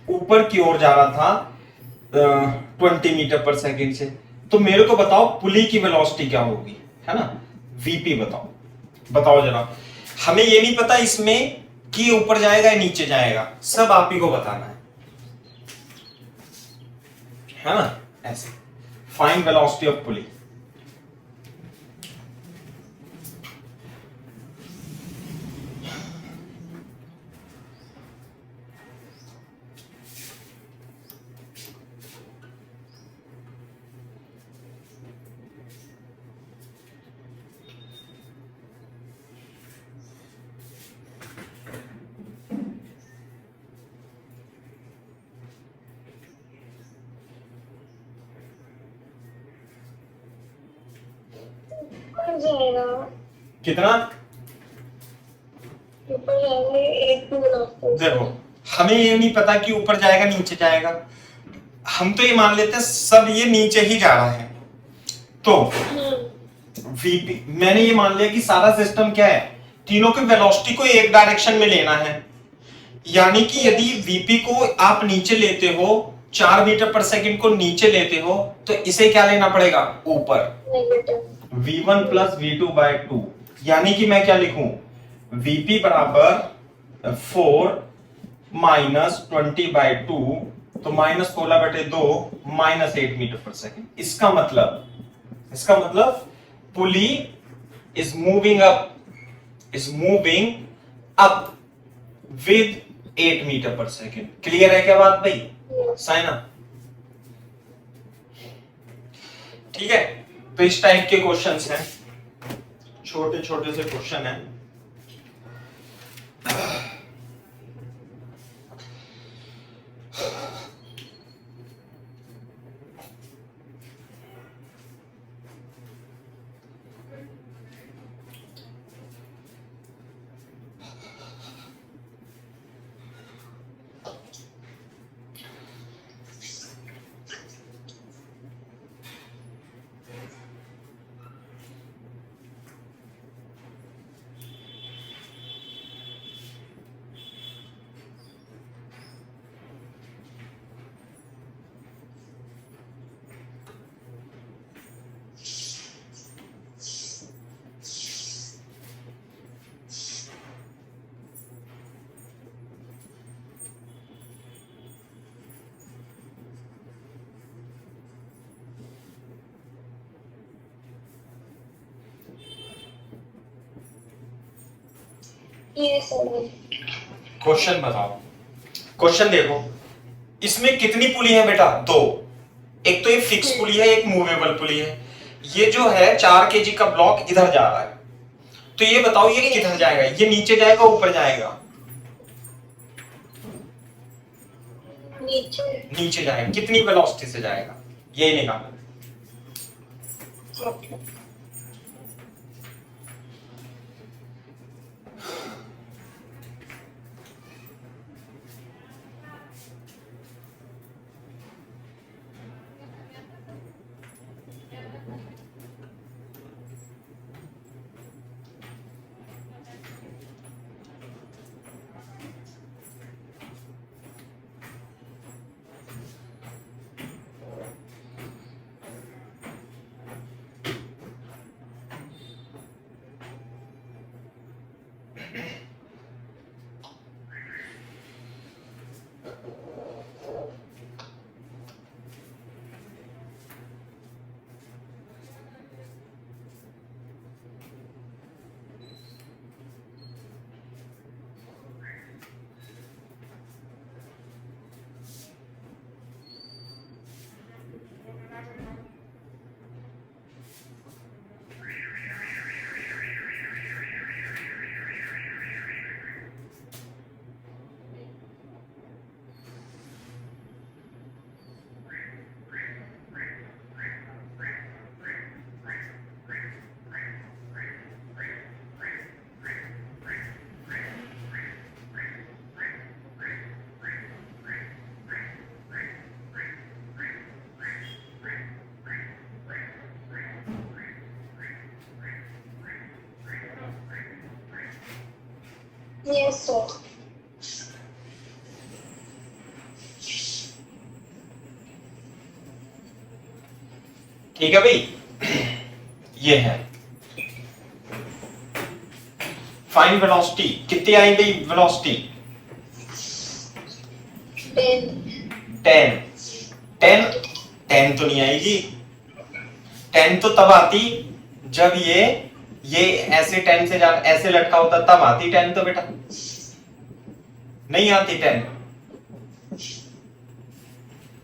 ऊपर की ओर जा रहा था 20 मीटर पर सेकंड से। तो मेरे को बताओ पुली की वेलोसिटी क्या होगी, है ना, वीपी बताओ। बताओ जरा, हमें ये नहीं पता इसमें कि ऊपर जाएगा या नीचे जाएगा, सब आप ही को बताना है ना। ऐसे फाइंड वेलोसिटी ऑफ पुली। ऊपर जाएगा, कितना? ऊपर जाएगा 8 टू वेलोसिटी। देखो, हमें ये नहीं पता कि ऊपर जाएगा नीचे जाएगा, हम तो ये मान लेते हैं सब ये नीचे ही जा रहा है। तो वीपी, मैंने ये मान लिया कि सारा सिस्टम क्या है, तीनों के वेलोसिटी को एक डायरेक्शन में लेना है। यानी कि यदि वीपी को आप नीचे लेते हो, 4 मीटर पर सेकंड को नीचे लेते हो, तो इसे क्या लेना पड़ेगा, ऊपर। v1 प्लस v2 बाय 2, यानी कि मैं क्या लिखूं, vp बराबर 4 माइनस 20 बाय 2, तो minus 16/2 minus 8 metre per second. इसका मतलब pulley is moving up with 8 metre per second. Clear है क्या बात भाई, साइना? ठीक है, तो इस टाइप के क्वेश्चंस हैं, छोटे छोटे से क्वेश्चन हैं। क्वेश्चन बताओ, क्वेश्चन देखो, इसमें कितनी पुली है बेटा, 2। एक तो ये फिक्स पुली है, एक मूवेबल पुली है। ये जो है 4 kg का ब्लॉक इधर जा रहा है, तो ये बताओ ये किधर जाएगा, ये नीचे जाएगा ऊपर जाएगा, नीचे जाएगा। कितनी वेलोसिटी से जाएगा, ये निकालना। Yes, sir. ठीक है भाई, ये है फाइंड वेलोसिटी। कितनी आई भाई वेलोसिटी? 10. 10। 10 10 तो नहीं आएगी। 10 तो तब आती जब ये ऐसे 10 से ऐसे लटका होता, तब आती 10 तो बेटा, नहीं आती 10।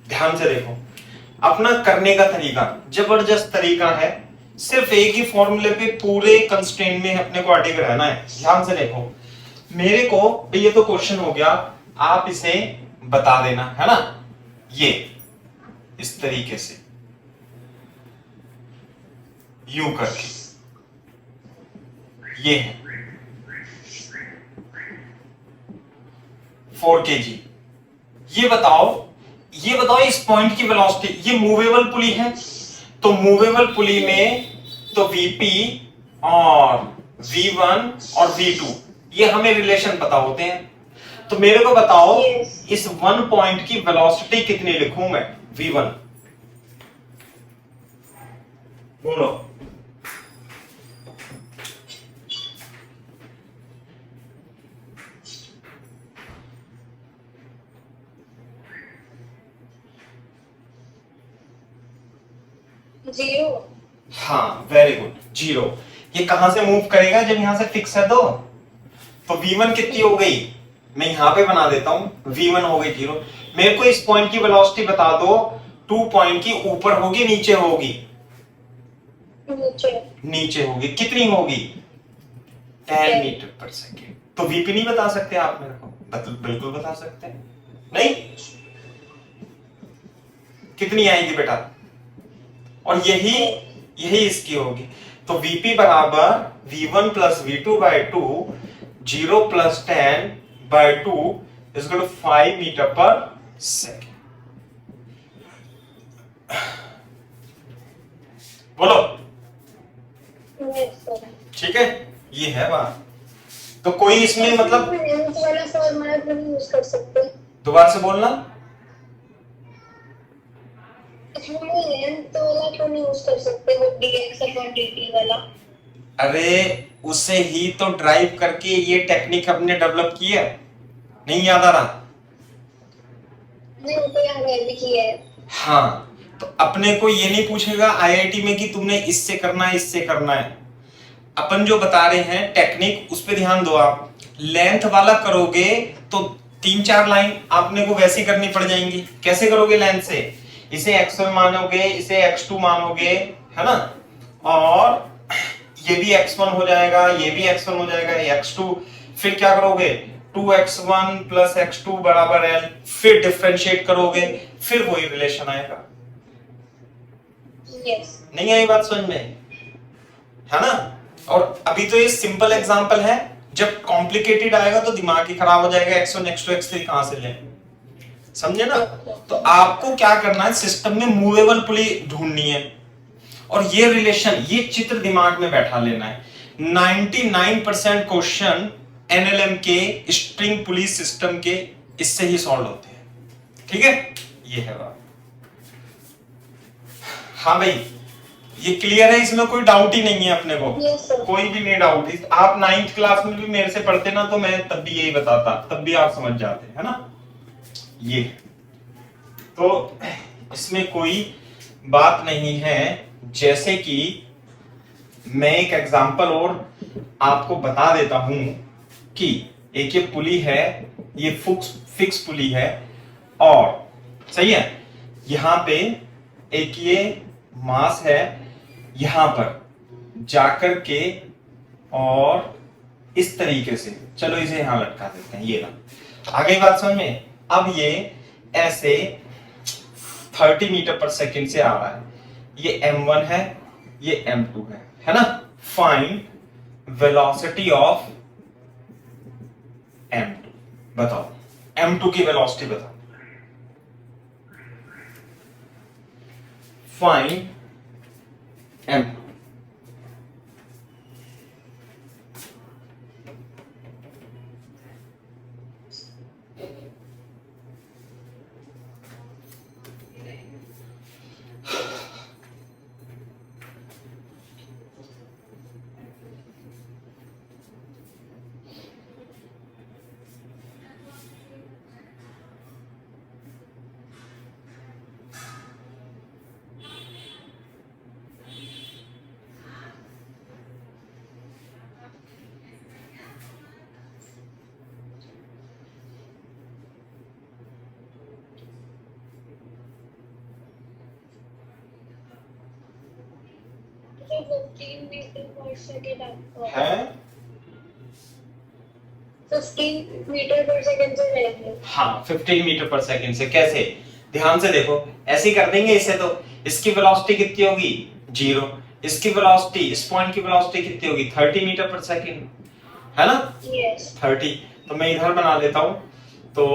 ध्यान से देखो, अपना करने का तरीका जबरदस्त तरीका है, सिर्फ एक ही फॉर्मूले पे पूरे कंस्ट्रेंट में अपने को अडिग रहना है। ध्यान से देखो, मेरे को ये तो क्वेश्चन हो गया, आप इसे बता देना है ना, ये इस तरीके से यूं करके, ये है 4 kg। ये बताओ इस पॉइंट की वेलोसिटी, ये मूवेबल पुली है, तो मूवेबल पुली में तो Vp और V1 और V2 ये हमें रिलेशन पता होते हैं। तो मेरे को बताओ इस 1 पॉइंट की वेलोसिटी कितनी लिखूं मैं? V1 बोलो। जीरो। हाँ वेरी गुड, 0। ये कहां से मूव करेगा जब यहां से फिक्स है तो V1 कितनी हो गई, मैं यहां पे बना देता हूं, V1 हो गई 0। मेरे को इस पॉइंट की वेलोसिटी बता दो, 2 पॉइंट की ऊपर होगी नीचे होगी? नीचे होगी। कितनी होगी? 10 मीटर पर सेकेंड। तो Vp नहीं बता सकते आप मेरे को? बिल्कुल बता सकते हैं। नहीं, कितनी आएगी बेटा? और यही इसकी होगी। तो Vp बराबर V1 plus V2 by 2, 0 plus 10 by 2 is equal to 5 metre per second. बोलो। ठीक है, ये है बात। तो कोई इसमें मतलब वाला फॉर्मूला यूज कर सकते हैं। दोबारा से बोलना। लेंथ वाला क्यों नहीं यूज कर सकते, वो dx अपॉन dt वाला? अरे उसे ही तो ड्राइव करके ये टेक्निक हमने डेवलप की है, नहीं याद आ रहा? नहीं, वो तो याद है, भी किया है। हाँ, तो अपने को ये नहीं पूछेगा आईआईटी में कि तुमने इससे करना है इससे करना है। अपन जो बता रहे हैं टेक्निक, उस पे ध्यान दो। आप लेंथ वाला करोगे तो 3-4 लाइन आपने को वैसे करनी पड़ जाएंगी। कैसे करोगे? लेंथ से इसे x1 मानोगे, इसे x2 मानोगे, है ना, और ये भी x1 हो जाएगा, ये भी x1 हो जाएगा, ये x2। फिर क्या करोगे? 2x1 प्लस x2 बराबर l, फिर डिफरेंशिएट करोगे, फिर वही रिलेशन आएगा। yes. नहीं आई बात समझ में, है ना? और अभी तो ये सिंपल एग्जांपल है, जब कॉम्प्लिकेटेड आएगा तो दिमाग ही खराब हो जाएगा, x1 x2 x3 कहां से लें, समझे ना? तो आपको क्या करना है, सिस्टम में मूवेबल पुली ढूंढनी है, और ये रिलेशन, ये चित्र दिमाग में बैठा लेना है। 99% क्वेश्चन एनएलएम के, स्ट्रिंग पुली सिस्टम के, इससे ही सॉल्व होते हैं। ठीक है, ये है बात। हाँ भाई, ये क्लियर है, इसमें कोई डाउट ही नहीं है अपने को? yes, कोई भी नहीं डाउट। आप 9th क्लास में भी मेरे से पढ़ते ना, तो मैं तब भी यही बताता, तब भी आप समझ जाते, है ना? ये तो इसमें कोई बात नहीं है। जैसे कि मैं एक एग्जांपल और आपको बता देता हूं कि एक ये पुली है, ये फिक्स पुली है, और सही है, यहां पे एक ये मास है, यहां पर जाकर के, और इस तरीके से, चलो इसे यहां लटका देते हैं, ये ना। आ गई बात समझ में? अब ये ऐसे 30 मीटर पर सेकंड से आ रहा है, ये m1 है, ये m2 है ना? Find velocity of m2। बताओ m2 की वेलोसिटी बताओ। Find m2। 15 metre per second आपको है। 15 मीटर पर सेकंड से जाएंगे। हाँ 15 मीटर पर सेकंड से। कैसे, ध्यान से देखो, ऐसे ही कर देंगे इसे। तो इसकी वेलोसिटी कितनी होगी, 0। इसकी वेलोसिटी, इस पॉइंट की वेलोसिटी कितनी होगी, 30 मीटर पर सेकंड, है ना। यस 30। तो मैं इधर बना लेता हूं। तो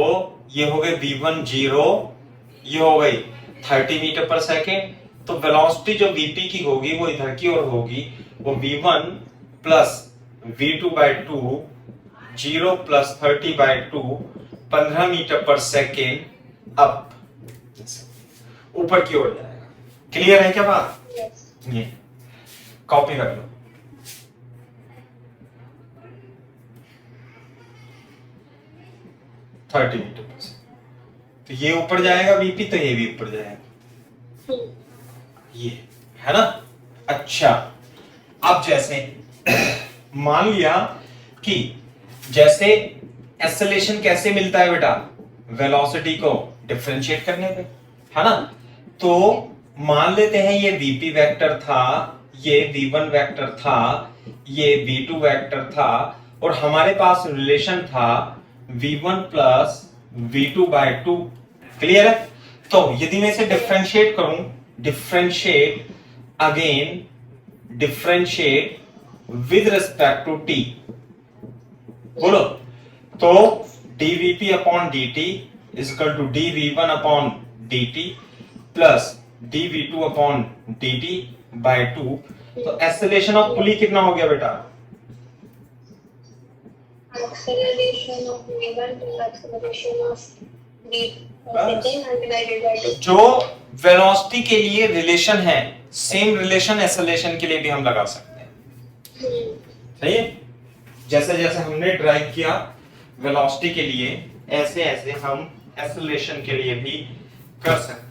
ये हो गए v1 0, ये हो गई 30 मीटर पर सेकेंड। तो वेलोसिटी जो vp की होगी वो इधर की ओर होगी, वो v1 plus v2 by 2, 0 plus 30 by 2, 15 metre per second up, ऊपर की ओर जाएगा। क्लियर है क्या बात? यस ये कॉपी कर लो। Thirty metre per second. तो ये ऊपर जाएगा वीपी, तो ये भी ऊपर जाएगा, ये है ना। अच्छा, अब जैसे मान लिया कि जैसे एक्सेलरेशन कैसे मिलता है बेटा, वेलोसिटी को डिफरेंशिएट करने पे, है ना। तो मान लेते हैं ये वीपी वेक्टर था, ये v1 वेक्टर था, ये v2 वेक्टर था, और हमारे पास रिलेशन था v1 plus v2 by 2। Clear है? तो यदि मैं इसे डिफरेंशिएट करूं, differentiate again, differentiate with respect to t, बोलो। तो dvp upon dt is equal to dv1 upon dt plus dv2 upon dt by 2। तो एक्सेलरेशन ऑफ पुली कितना हो गया बेटा? acceleration of v1 to acceleration of v बस। second divided by 2। जो velocity के लिए रिलेशन है, सेम रिलेशन एक्सेलरेशन के लिए भी हम लगा सकते हैं। सही है? जैसे जैसे हमने ड्राइव किया वेलोसिटी के लिए, ऐसे ऐसे हम एक्सेलरेशन के लिए भी कर सकते हैं।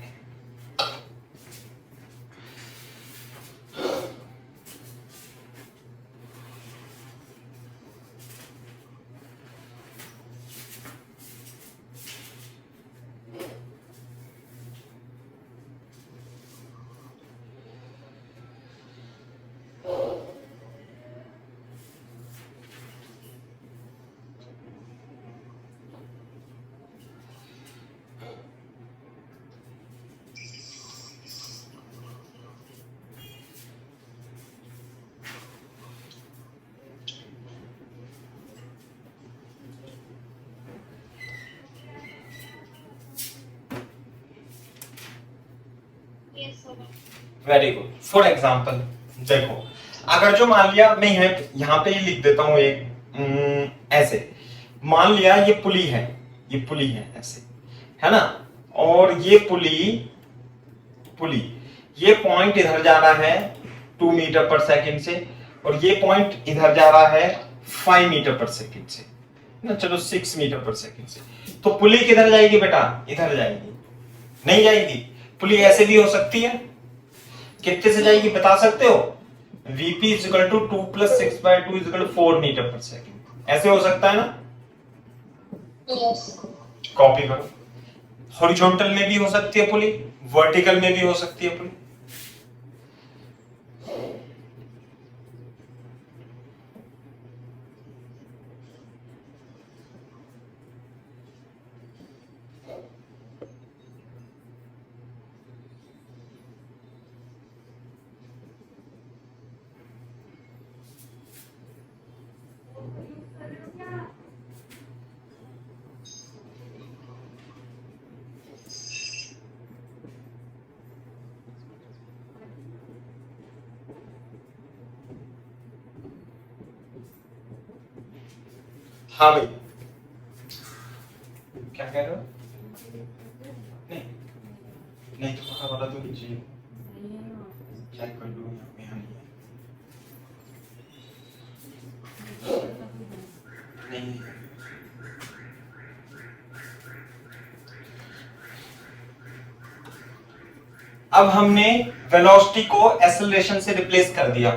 Very good. फॉर एग्जाम्पल देखो, अगर जो मान लिया मैं यहाँ पे ये लिख देता हूं एक ऐसे, मान लिया ये पुली है, ये पुली है ऐसे, है ना। और ये पुली ये पॉइंट इधर जा रहा है 2 मीटर पर सेकंड से, और ये पॉइंट इधर जा रहा है 5 मीटर पर सेकंड से, ना चलो 6 मीटर पर सेकंड से। तो पुली किधर जाएगी बेटा? इधर जाएगी? नहीं जाएगी। पुली ऐसे भी हो सकती है, कितने से जाएगी बता सकते हो? vp is equal to 2 plus 6 by 2 is equal to 4 metre per second. ऐसे हो सकता है ना? यस कॉपी करो। हॉरिजॉन्टल में भी हो सकती है पुली, वर्टिकल में भी हो सकती है पुली। हाँ भाई, क्या कह रहे हो? नहीं नहीं, तो पक्का वाला तो नीचे चेक कर लो, यहाँ नहीं है। नहीं अब हमने वेलोसिटी को एक्सेलरेशन से रिप्लेस कर दिया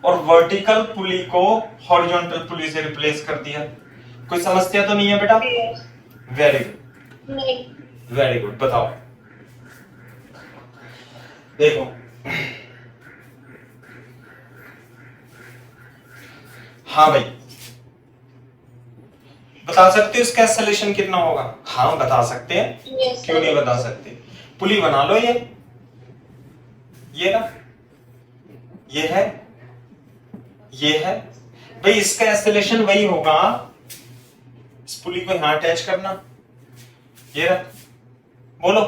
और वर्टिकल पुली को हॉरिजॉन्टल पुली से रिप्लेस कर दिया। कोई समस्या तो नहीं है बेटा? वेरी गुड, नहीं वेरी गुड। बताओ, देखो हाँ भाई, बता सकते हो इसका एक्सेलरेशन कितना होगा? हाँ बता सकते हैं, Yes, क्यों नहीं sir. बता सकते? पुली बना लो, ये ना, ये है, ये है भाई, इसका एक्सेलरेशन वही होगा, इस पुली को यहां अटैच करना, ये रहा, बोलो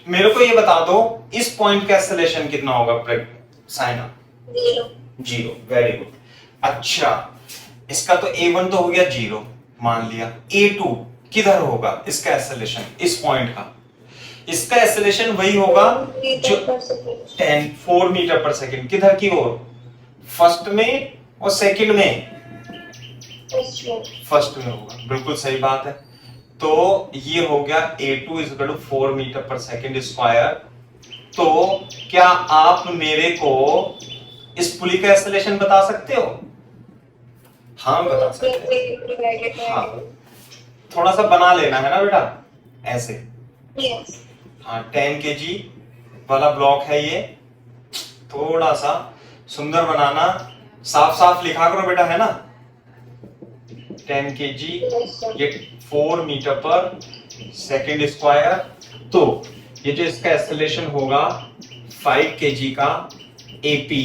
मेरे को ये बता दो इस पॉइंट का एक्सेलरेशन कितना होगा साइना? 0. 0। Very good. अच्छा, इसका तो A1 तो हो गया 0 मान लिया, A2 किधर होगा इसका एक्सेलरेशन, इस पॉइंट का? इसका एक्सेलरेशन वही होगा जो 4 मीटर पर सेकंड, किधर की ओर? फर्स्ट में और सेकंड में? फर्स्ट में होगा, बिल्कुल सही बात है। तो ये हो गया A2 equal to 4 metre per second square. तो क्या आप मेरे को इस पुली का एक्सेलरेशन बता सकते हो? हाँ बता सकते हैं। हाँ, थोड़ा सा बना लेना है ना बेटा, ऐसे। Yes. हाँ, 10 kg वाला ब्लॉक है ये, थोड़ा सा सुंदर बनाना, साफ साफ लिखा करो बेटा, है ना? 10 kg, ये 4 मीटर पर सेकंड स्क्वायर। तो ये जो इसका एक्सेलरेशन होगा 5 kg का AP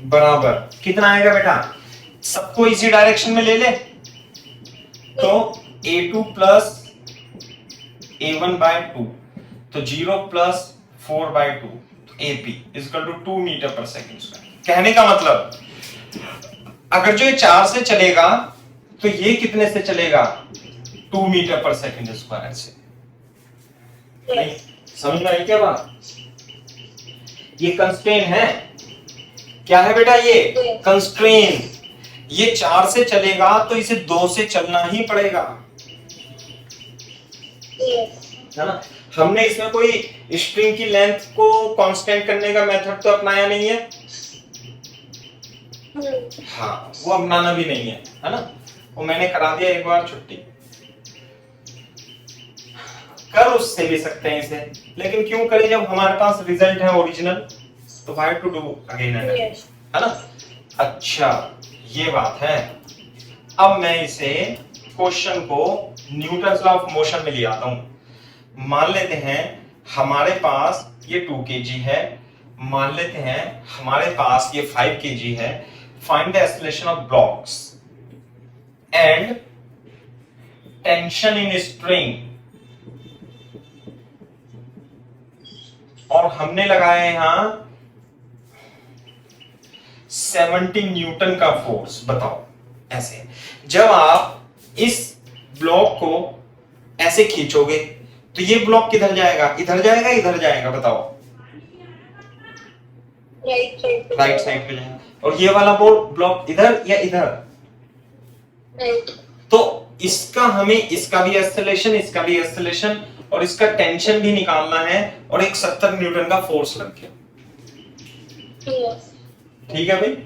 बराबर कितना आएगा बेटा? सबको इसी डायरेक्शन में ले ले, तो A2 प्लस A1 बाय 2, तो 0 प्लस 4 बाय 2, तो AP equal to 2 metre per second square. कहने का मतलब अगर जो ये 4 से चलेगा तो ये कितने से चलेगा? 2 मीटर पर सेकंड स्क्वायर से। नहीं समझ में आई क्या बात? ये कंस्ट्रेन है, क्या है बेटा ये? कंस्ट्रेन। ये 4 से चलेगा तो इसे 2 से चलना ही पड़ेगा, है ना? हमने इसमें कोई स्ट्रिंग की लेंथ को कांस्टेंट करने का मेथड तो अपनाया नहीं है, हाँ वो अपनाना भी नहीं है ना? वो मैंने करा दिया एक बार, छुट्टी। कर उससे भी सकते हैं इसे, लेकिन क्यों करें जब हमारे पास रिजल्ट है ओरिजिनल, तो why to do again and again, है ना? अच्छा ये बात है। अब मैं इसे क्वेश्चन को न्यूटन्स लॉ ऑफ मोशन में ले आता हूं। मान लेते हैं हमारे पास ये 2 kg है, मान लेते हैं हमारे पास ये 5 kg है। Find the acceleration of blocks and tension in string, और हमने लगाया यहां 70 न्यूटन का फोर्स। बताओ ऐसे, जब आप इस ब्लॉक को ऐसे खींचोगे तो ये ब्लॉक किधर जाएगा? इधर जाएगा, इधर जाएगा? बताओ। राइट साइड पे जाएगा। और ये वाला ब्लॉक इधर या इधर? राइट। तो इसका हमें, इसका भी एक्सेलरेशन, इसका भी एक्सेलरेशन और इसका टेंशन भी निकालना है, और एक 70 न्यूटन का फोर्स लग गया। ठीक है भाई?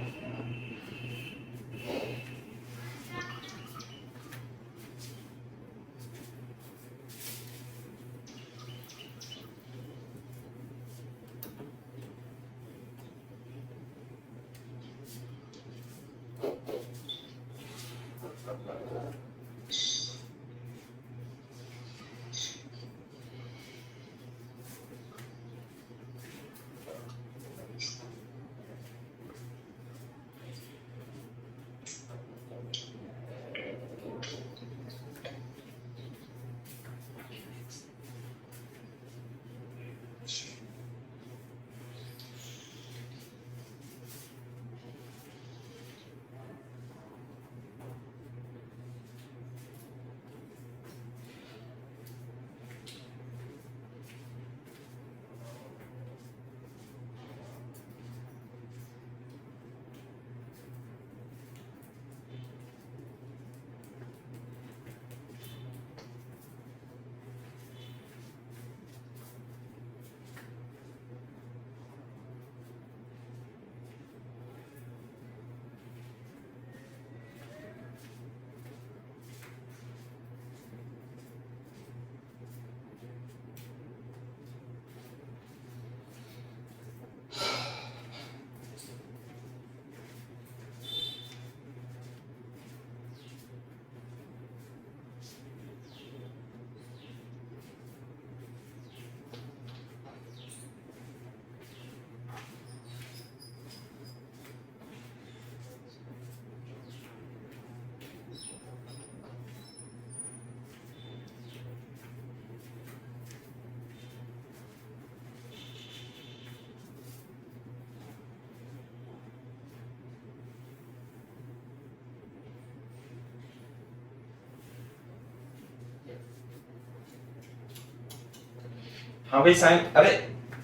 हाँ भाई साइन, अरे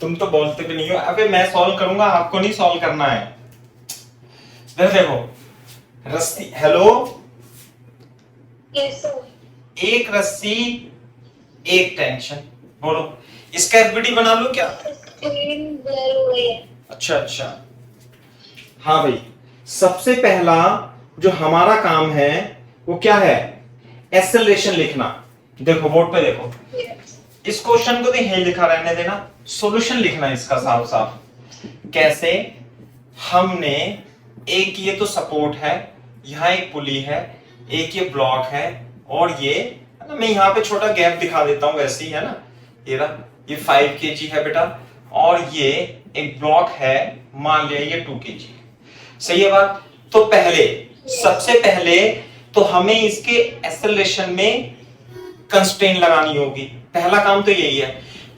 तुम तो बोलते भी नहीं हो। अबे मैं सॉल्व करूंगा, आपको नहीं सॉल्व करना है। इधर देखो, रस्सी, हेलो, यस सर। एक रस्सी एक टेंशन, बोलो इसका एफबीडी बना लूं क्या? स्क्रीन ब्लर हो गई है। अच्छा अच्छा, हाँ भाई, सबसे पहला जो हमारा काम है वो क्या है? एक्सेलरेशन लिखना। देखो बोर्ड पे देखो, यस। इस क्वेश्चन को तो यही लिखा रहने देना, सॉल्यूशन लिखना इसका साफ साफ। कैसे? हमने एक ये तो सपोर्ट है, यहाँ एक पुली है, एक ये ब्लॉक है, और ये मैं यहाँ पे छोटा गैप दिखा देता हूँ वैसे ही, है ना, ये रहा, ये 5 kg है बेटा, और ये एक ब्लॉक है, मान लिया ये 2 kg। सही है बात? तो पहले, सबसे पहले तो हमें इसके एक्सेलरेशन में कंस्ट्रेंट लगानी होगी। पहला काम तो यही है,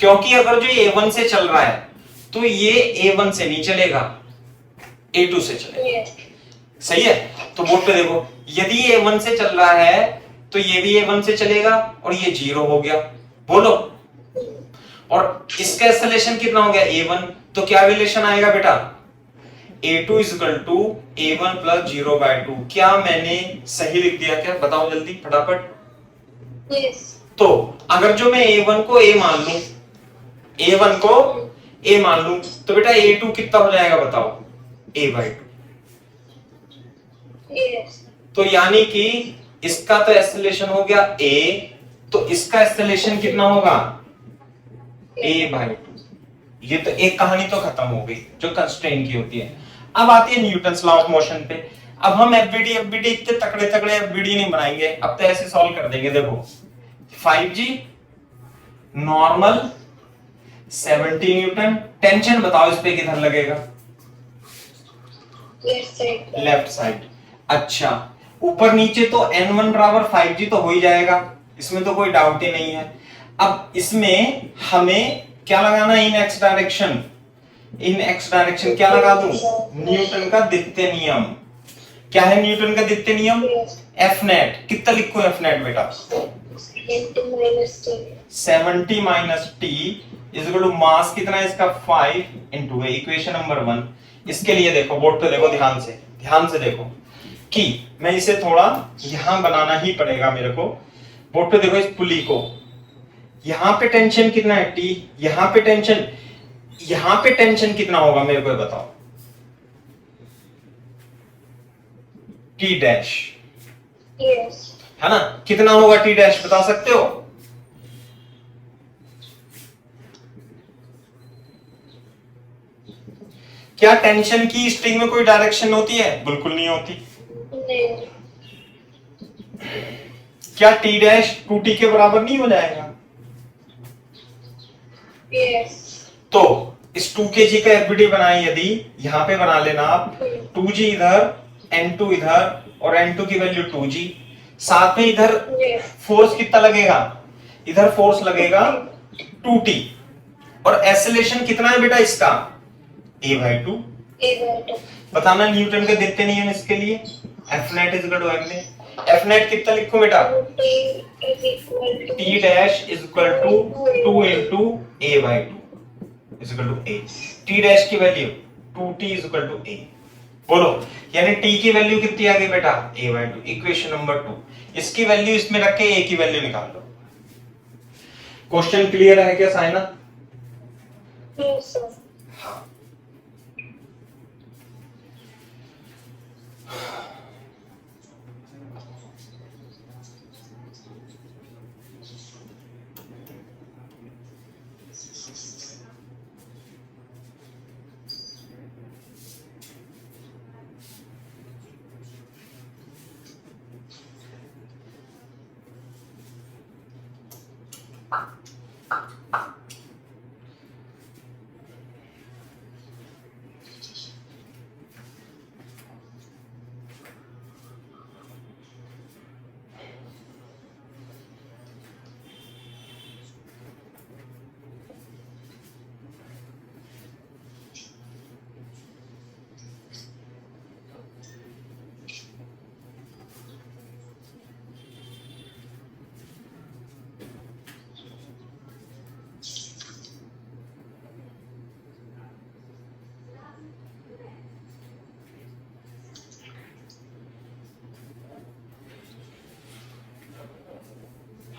क्योंकि अगर जो A1 से चल रहा है तो ये A1 से नहीं चलेगा, A2 से चलेगा। यस। सही है? तो बोर्ड पे देखो, यदि ये A1 से चल रहा है तो ये भी A1 से चलेगा, और ये 0 हो गया, बोलो। और इसका एक्सेलरेशन कितना हो गया? A1, तो क्या रिलेशन आएगा बेटा? A2 equal to A1 plus 0/2। क्या मैंने सही लिख दिया क्या? बताओ जल्दी फटाफट। यस। तो अगर जो मैं A1 को A मान लूं, A1 को A मान लूं, तो बेटा A2 कितना हो जाएगा बताओ? A/2। यस। तो यानी कि इसका तो एक्सेलरेशन हो गया A, तो इसका एक्सेलरेशन कितना होगा? A/2। ये तो एक कहानी तो खत्म हो गई जो कंस्ट्रेंट की होती है। अब आती है न्यूटन्स लॉ ऑफ मोशन पे। अब हम एफबीडी इतने तकड़े तकड़े एफबीडी नहीं बनाएंगे, अब तो ऐसे सॉल्व कर देंगे। देखो 5G नॉर्मल 70 न्यूटन, टेंशन बताओ इस पे किधर लगेगा? Left side. Left side. अच्छा, ऊपर नीचे तो N1 बराबर 5G तो हो ही जाएगा, इसमें तो कोई डाउट ही नहीं है। अब इसमें हमें क्या लगाना है? इन एक्स डायरेक्शन। इन एक्स डायरेक्शन क्या लगा दूं? न्यूटन का द्वितीय नियम। क्या है न्यूटन का द्वितीय नियम? F net. कितना लिखो एफ नेट बेटा? 70 minus T is equal to mass कितना है इसका? 5 इंटू ए। Equation number 1। इसके लिए देखो बोर्ड पे देखो, ध्यान से देखो कि मैं इसे थोड़ा यहां बनाना ही पड़ेगा मेरे को। बोर्ड पे देखो, इस पुली को, यहां पे टेंशन कितना है? टी। यहां पे टेंशन कितना होगा मेरे को बताओ? T dash. यस। है ना? कितना होगा टी डैश, बता सकते हो? क्या टेंशन की स्ट्रिंग में कोई डायरेक्शन होती है? बिल्कुल नहीं होती। नहीं। क्या टी डैश 2T के बराबर नहीं हो जाएगा? यस। तो इस 2 kg का एफबीडी बनाए, यदि यहां पे बना लेना आप, 2G इधर, N2 इधर, और N2 की वैल्यू 2G। साथ में इधर फोर्स कितना लगेगा? इधर फोर्स लगेगा 2T। और एक्सेलरेशन कितना है बेटा इसका? A/2। बताना न्यूटन के द्वितीय नियम इसके लिए। F net is equal to M A। F net कितना लिखूं बेटा? T dash is equal to 2 into A/2 is equal to A। T dash की value 2T is equal to A। बोलो, यानी T की वैल्यू कितनी आ गई बेटा? A/2। Equation number 2। इसकी वैल्यू इसमें रख के A की वैल्यू निकाल लो। क्वेश्चन क्लियर है क्या साइना? Yes sir. हाँ।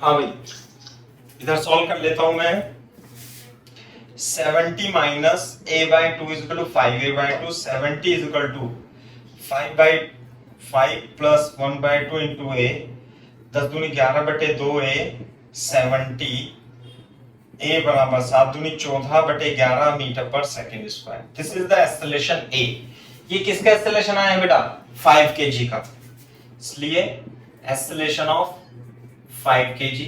हाँ भाई, इधर सॉल्व कर लेता हूं मैं। 70 minus a by two is equal to 5a/2, 70 is equal to 5/5 plus 1/2 into a, 10 दूनी 11/2a, 70 a बराबर 7 दूनी 14/11 metre per second square. This is the acceleration a। ये किसका एक्सेलरेशन आया बेटा? 5 kg का। इसलिए acceleration of 5 kg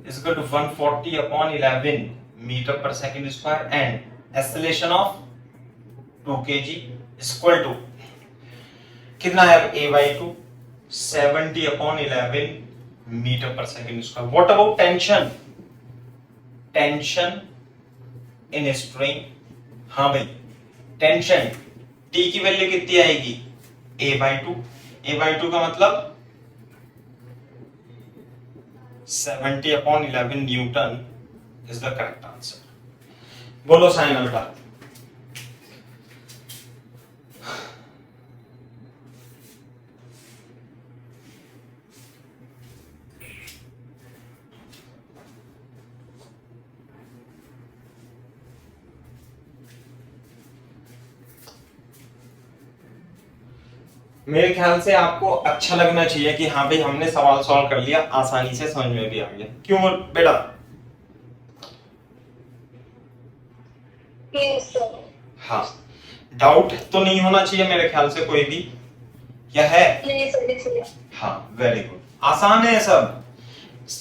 is equal to 140/11 metre per second square and acceleration of 2 kg is equal to कितना है a/2, 70/11 metre per second square. What about tension? Tension in spring, हाँ भाई, टेंशन T की value कितनी आएगी? a/2। a/2 का मतलब 70/11 Newton is the correct answer. बोलो साइन बेटा। मेरे ख्याल से आपको अच्छा लगना चाहिए कि हाँ भाई हमने सवाल सॉल्व कर लिया, आसानी से समझ में भी आ गया। क्यों बेटा? Yes sir. हाँ, डाउट तो नहीं होना चाहिए मेरे ख्याल से कोई भी, या है? नहीं सर। हाँ, वेरी गुड। आसान है सब,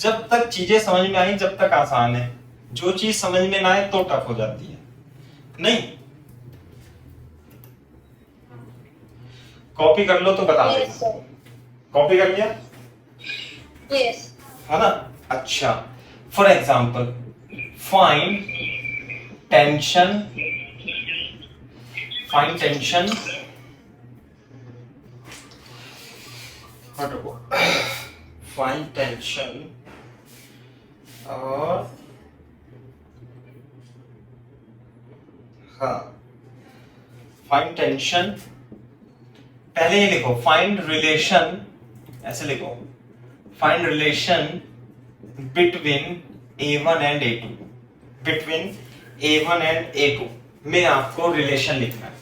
जब तक चीजें समझ में आई जब तक आसान है, जो चीज समझ में ना आए तो टफ हो जाती है। नहीं, कॉपी कर लो तो बता दो। Yes sir. कॉपी कर लिया? यस। है ना? अच्छा, for example find tension, find tension, find tension और हाँ, फाइंड टेंशन। पहले ये लिखो फाइंड रिलेशन, ऐसे लिखो find relation between A1 and A2, between A1 and A2 में आपको रिलेशन लिखना है।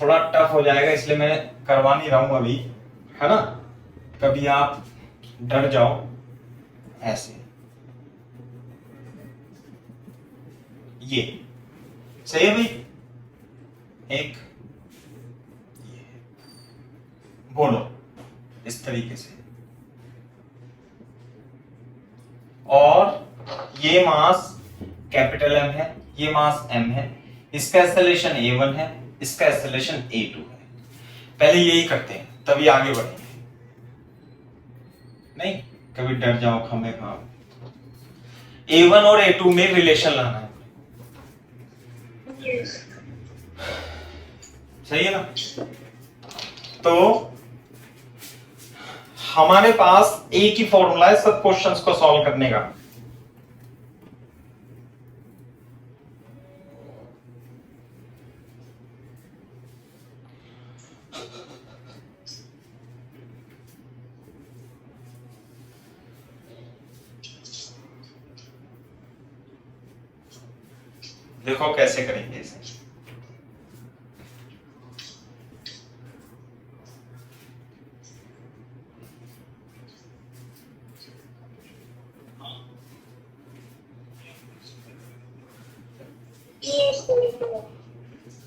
थोड़ा टफ हो जाएगा इसलिए मैं करवा नहीं रहा हूं अभी, है ना? कभी आप डर जाओ ऐसे, ये सही है भाई? एक ये बोलो इस तरीके से, और ये मास कैपिटल M है, ये मास M है, इसका एक्सेलरेशन A1 है, इसका एक्सेलरेशन A2 है। पहले यही करते हैं तभी आगे बढ़ेंगे, नहीं कभी डर जाओ खमे खाम। A1 और A2 में रिलेशन लाना है, सही है ना? तो हमारे पास एक ही फॉर्मूला है सब क्वेश्चंस को सॉल्व करने का। देखो कैसे करेंगे इसे।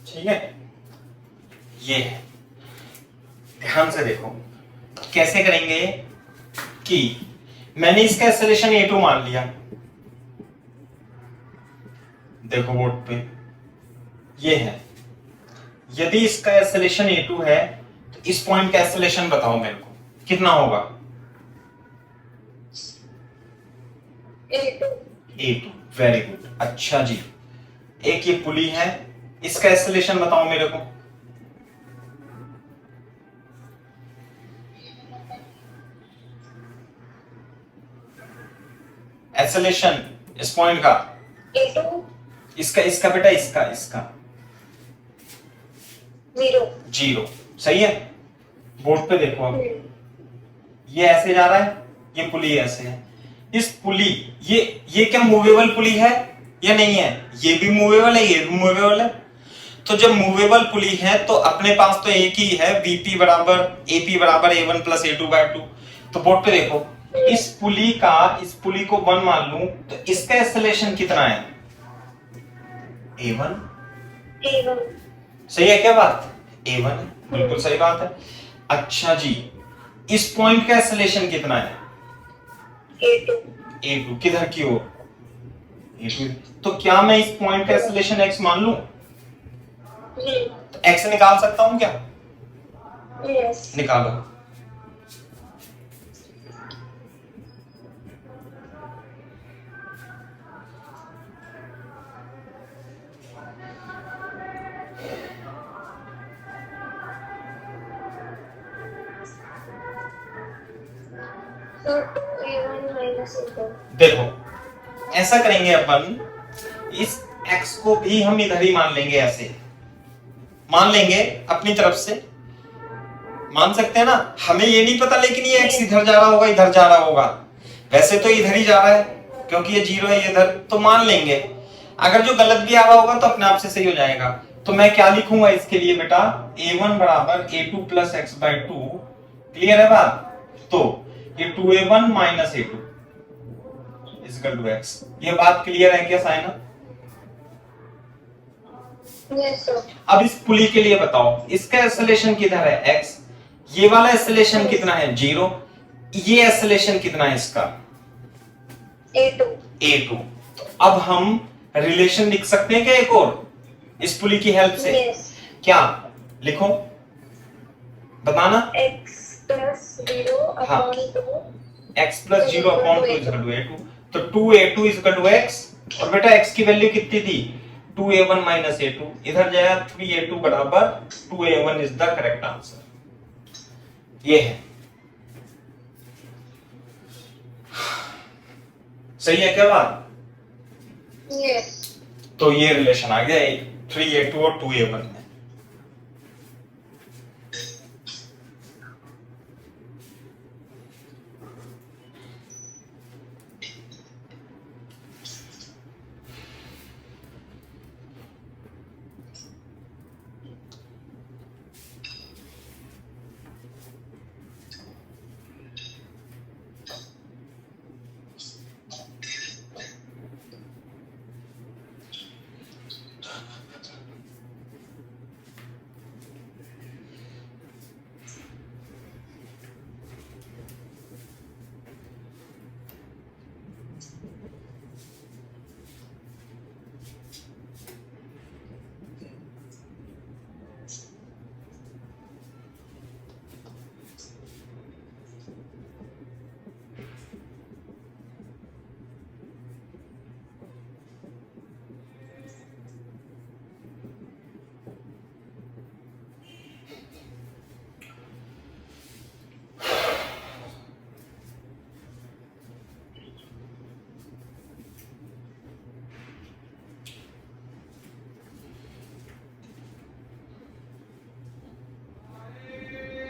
ठीक है, ये है, ध्यान से देखो कैसे करेंगे कि मैंने इसका एक्सेलरेशन A2 मान लिया, देखो बोर्ड पे ये है। यदि इसका एक्सेलरेशन A2 है तो इस पॉइंट का एक्सेलरेशन बताओ मेरे को कितना होगा? A2। वेरी गुड, अच्छा जी। एक ये पुली है, इसका एक्सेलरेशन बताओ मेरे को। एक्सेलरेशन इस पॉइंट का A2 इसका बेटा इसका 0। सही है? बोर्ड पे देखो अब, ये ऐसे जा रहा है, ये पुली ऐसे है, इस पुली, ये क्या मूवेबल पुली है या नहीं है? ये भी मूवेबल है, ये भी मूवेबल है। तो जब मूवेबल पुली है तो अपने पास तो एक ही है, VP बराबर AP बराबर A1 प्लस A2/2। तो बोर्ड पे देखो, इस पुली को 1 मान लूं तो इसका एक्सेलरेशन कितना है? A1। सही है क्या बात? A1 है, बिल्कुल सही बात है। अच्छा जी, इस पॉइंट का एक्सेलरेशन कितना है? A2 किधर की ओर? A2। तो क्या मैं इस पॉइंट का एक्सेलरेशन x मान लूं? तो x निकाल सकता हूं क्या? यस। निकालो। So 2A1 minus A2. देखो, ऐसा करेंगे अपन, इस x को भी हम इधर ही मान लेंगे, ऐसे मान लेंगे अपनी तरफ से, मान सकते हैं ना? हमें ये नहीं पता लेकिन ये x इधर जा रहा होगा, इधर जा रहा होगा। वैसे तो इधर ही जा रहा है क्योंकि ये 0 है इधर, तो मान लेंगे। अगर जो गलत भी आ रहा होगा तो अपने आप से सही हो जाएगा। तो मैं क्या लिखूंगा इसके लिए बेटा? A1 बराबर A2 प्लस x/2। क्लियर है बात? तो ये 2A1 minus A2 equal to x। ये बात क्लियर है क्या साइना? Yes sir. अब इस पुली के लिए बताओ, इसका एक्सेलरेशन किधर है? x। ये वाला एक्सेलरेशन कितना है? 0। ये एक्सेलरेशन कितना है इसका? A2। तो अब हम रिलेशन लिख सकते हैं क्या एक और इस पुली की हेल्प से? यस। क्या लिखो बताना? x plus 0 हाँ। upon 2 x plus 0 upon 2 equal to A2। तो 2A2 इक्वल टू x, और बेटा x की वैल्यू कितनी थी? 2A1 minus A2। इधर जाएगा 3A2 बराबर 2A1 is the correct answer. ये है, सही है क्या बात? यस। तो ये रिलेशन आ गया 3A2 और 2A1 में।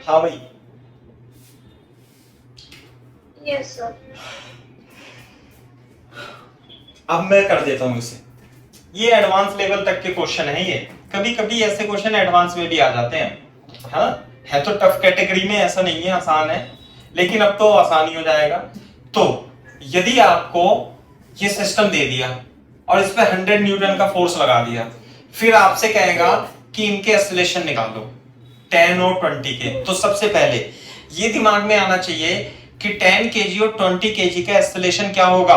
हाँ भाई। Yes sir. अब मैं कर देता हूं इसे। ये एडवांस लेवल तक के क्वेश्चन है। ये कभी कभी ऐसे क्वेश्चन एडवांस में भी आ जाते हैं। हाँ, है तो टफ कैटेगरी में, ऐसा नहीं है आसान है, लेकिन अब तो आसानी हो जाएगा। तो यदि आपको ये सिस्टम दे दिया और इस पे 100 न्यूटन का फोर्स लगा दिया, फिर आपसे कहेगा कि इनके एक्सेलरेशन निकालो 10 और 20 के, तो सबसे पहले ये दिमाग में आना चाहिए कि 10 केजी और 20 केजी का एक्सेलरेशन क्या होगा?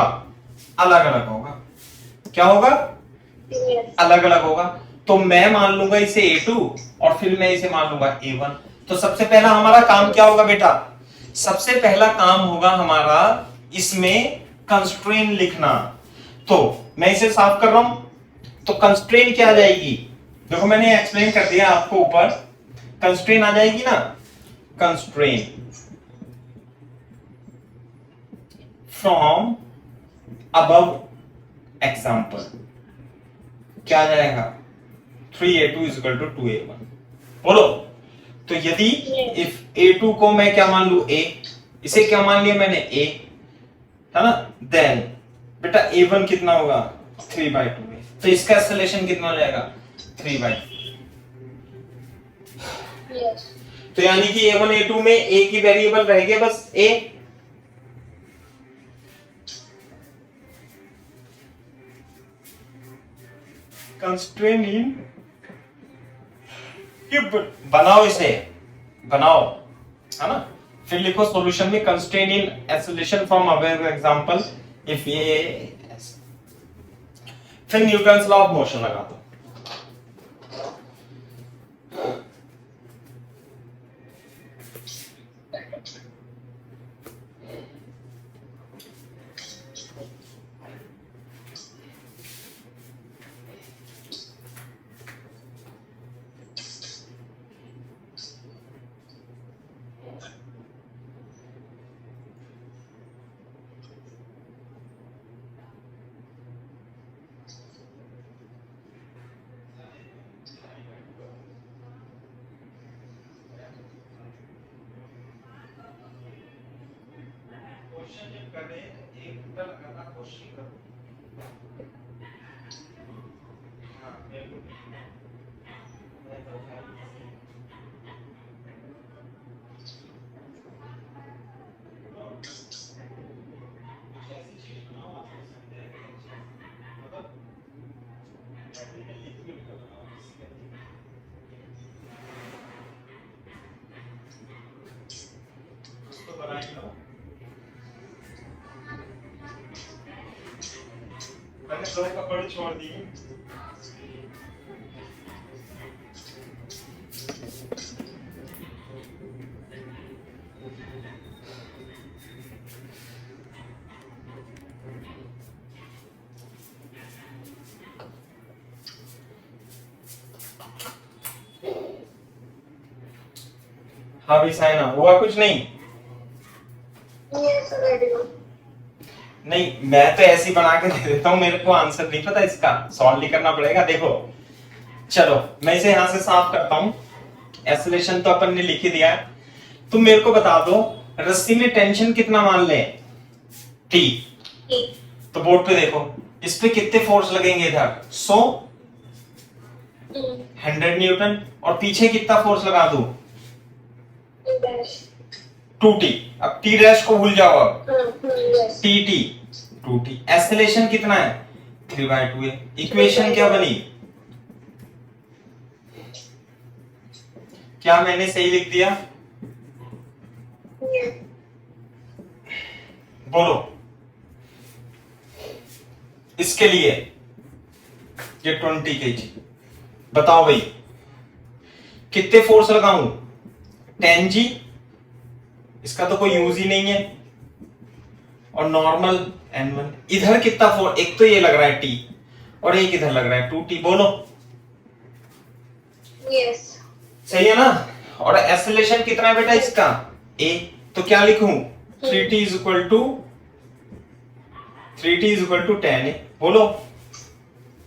अलग अलग होगा। क्या होगा? अलग अलग होगा। तो मैं मान लूंगा इसे A2 और फिर मैं इसे मान लूंगा A1। तो सबसे पहला हमारा काम क्या होगा बेटा? सबसे पहला काम होगा हमारा इसमें कंस्ट्रेंट लिखना। तो मैं इसे साफ कर रहा हूं। तो कंस्ट्रेंट क्या आ जाएगी? देखो मैंने एक्सप्लेन कर दिया आपको ऊपर। कंस्ट्रेंट आ जाएगी ना, कंस्ट्रेंट फ्रॉम अबव एग्जाम्पल क्या आ जाएगा? 3A2 is equal to 2A1। बोलो। तो यदि इफ A2 को मैं क्या मान लू? A, इसे क्या मान लिया मैंने? A, है ना। देन बेटा A1 कितना होगा 3/2 है, तो इसका एक्सेलरेशन कितना हो जाएगा 3/2। यस तो यानी कि A1 A2 में एक ही वेरिएबल रह गया बस A। कंस्ट्रेन इन, बनाओ इसे, बनाओ, है ना। फिर लिखो सॉल्यूशन में constraint in acceleration from aware example if ये, फिर न्यूटन्स लॉ ऑफ मोशन लगा दो। मैंने दो कपड़े छोड़ दिए। हाँ भाई साइना हुआ कुछ नहीं। Yes ready. नहीं मैं तो ऐसे ही बना के दे देता हूँ, मेरे को आंसर नहीं पता, इसका सॉल्व नहीं करना पड़ेगा। देखो चलो मैं इसे यहां से साफ करता हूं। एक्सेलरेशन तो अपन ने लिख ही दिया है। तुम मेरे को बता दो रस्सी में टेंशन कितना मान ले T। तो बोर्ड पे देखो इस पे कितने फोर्स लगेंगे, इधर 100 न्यूटन, और पीछे कितना फोर्स लगा दूं 2T। अब T डैश को भूल जाओ, अब TT 2T। एक्सेलरेशन कितना है 3/2 है। इक्वेशन क्या बनी, क्या मैंने सही लिख दिया बोलो। इसके लिए ये 20 kg, बताओ भाई कितने फोर्स लगाऊं 10G, इसका तो कोई यूज ही नहीं है, और नॉर्मल N1। इधर कितना फोर्स, एक तो ये लग रहा है T और एक इधर लग रहा है 2T, बोलो यस सही है ना। और एक्सेलरेशन कितना है बेटा इसका A, तो क्या लिखूं 3T इज इक्वल टू 10 है, बोलो।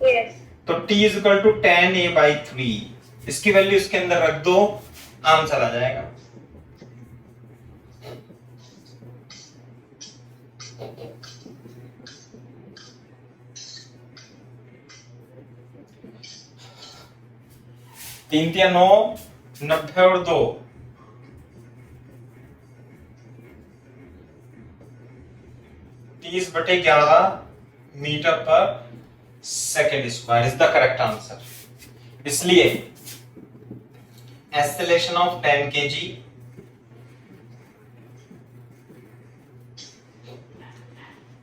यस तो T is equal to 10A/3, इसकी वैल्यू इसके अंदर रख दो, आंसर आ जाएगा। तीन तिया 9, 90 और 2, 30/11 metre per second square is the correct answer. इसलिए acceleration of 10 kg,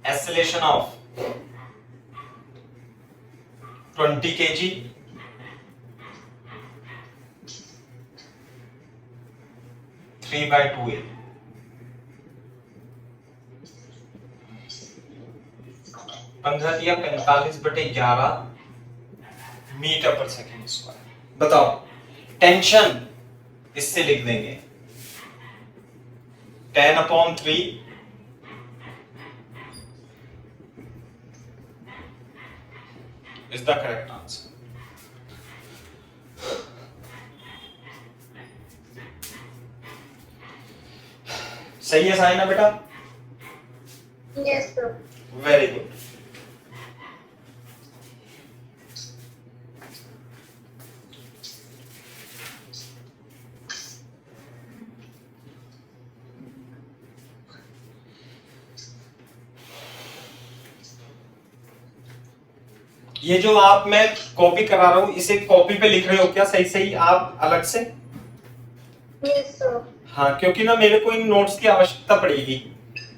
acceleration of 20 kg, three by two है। पंद्रह दिया 45/11 मीटर पर सेकेंड स्क्वायर। बताओ टेंशन इससे लिख देंगे 10/3 इज द करेक्ट आंसर। सही है साइना बेटा। Yes, sir. Very good. ये जो आप मैं कॉपी करा रहा हूं इसे कॉपी पे लिख रहे हो क्या सही सही आप अलग से? Yes, sir. हाँ, क्योंकि ना मेरे को इन नोट्स की आवश्यकता पड़ेगी,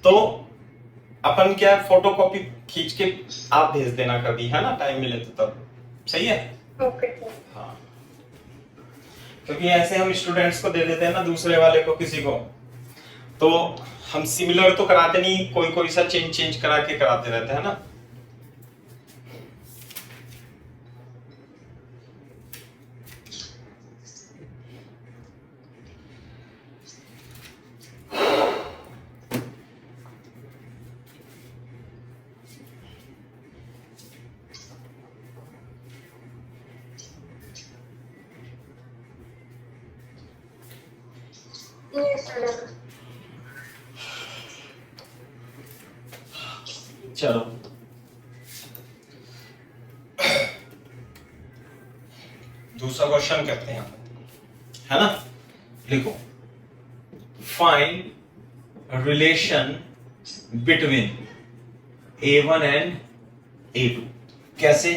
तो अपन क्या फोटो कॉपी खींच के आप भेज देना कभी, है ना, टाइम मिले तो तब। सही है? Okay, sir. हाँ, क्योंकि ऐसे हम स्टूडेंट्स को दे देते हैं ना दूसरे वाले को किसी को, तो हम सिमिलर तो कराते नहीं, कोई कोई सा चेंज चेंज करा के कराते रहते हैं ना। Yes, sir. चलो, दूसरा क्वेश्चन करते हैं, है ना। लिखो, find relation between A1 and A2। कैसे?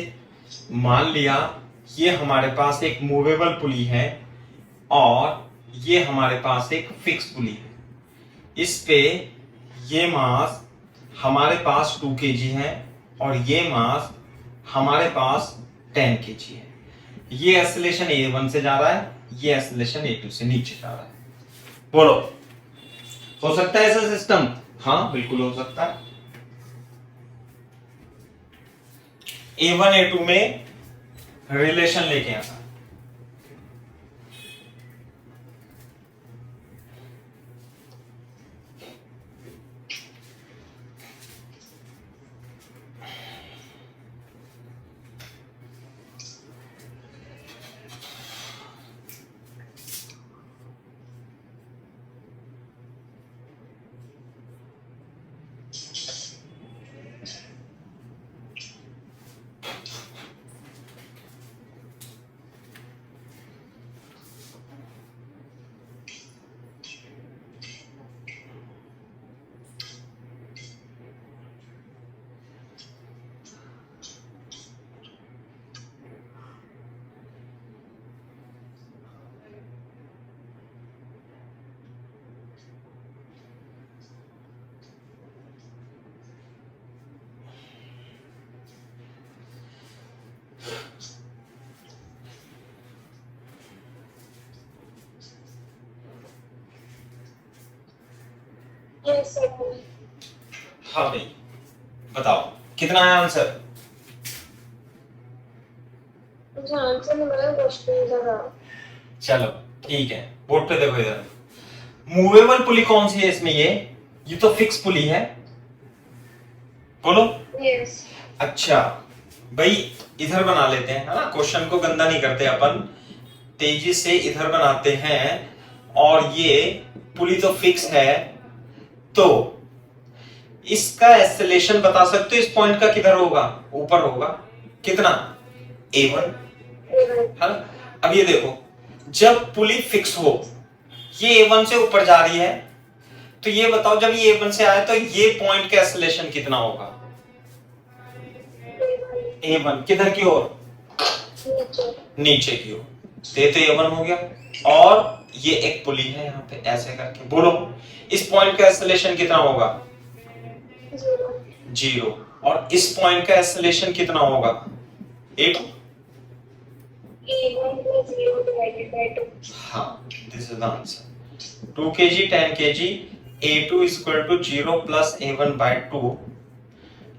मान लिया ये हमारे पास एक मूवेबल पुली है और ये हमारे पास एक फिक्स पुली है। इस पे ये मास हमारे पास 2 kg है और ये मास हमारे पास 10 kg है। ये एक्सेलरेशन A1 से जा रहा है, ये एक्सेलरेशन A2 से नीचे जा रहा है। बोलो, हो सकता है ऐसा सिस्टम? हाँ, बिल्कुल हो सकता है। A1 A2 में रिलेशन लेके आना। Yes, sir. हाँ भाई, बताओ कितना है आंसर? मुझे आंसर नहीं मिला, क्वेश्चन जरा। चलो ठीक है, बोर्ड पे देखो इधर। मूवेबल पुली कौन सी है इसमें? ये तो फिक्स पुली है। बोलो। Yes. अच्छा भाई, इधर बना लेते हैं, है ना, क्वेश्चन को गंदा नहीं करते अपन, तेजी से इधर बनाते हैं। और ये पुली तो फिक्स है, तो इसका एक्सेलरेशन बता सकते हो इस पॉइंट का किधर होगा? ऊपर होगा। कितना? A1, है ना। अब ये देखो, जब पुली फिक्स हो, ये A1 से ऊपर जा रही है, तो ये बताओ जब ये A1 से आए तो ये पॉइंट का एक्सेलरेशन कितना होगा? A1 किधर की ओर? नीचे की ओर। तो ये तो A1 हो गया, और ये एक पुली है यहाँ पे ऐसे करके। बोलो, इस पॉइंट का एक्सेलरेशन कितना होगा? 0। और इस पॉइंट का एक्सेलरेशन कितना होगा? 8। A1 plus 0 divided by 2. हाँ, this is the answer. 2 kg 10 kg, A2 is equal to 0 plus A1 by 2,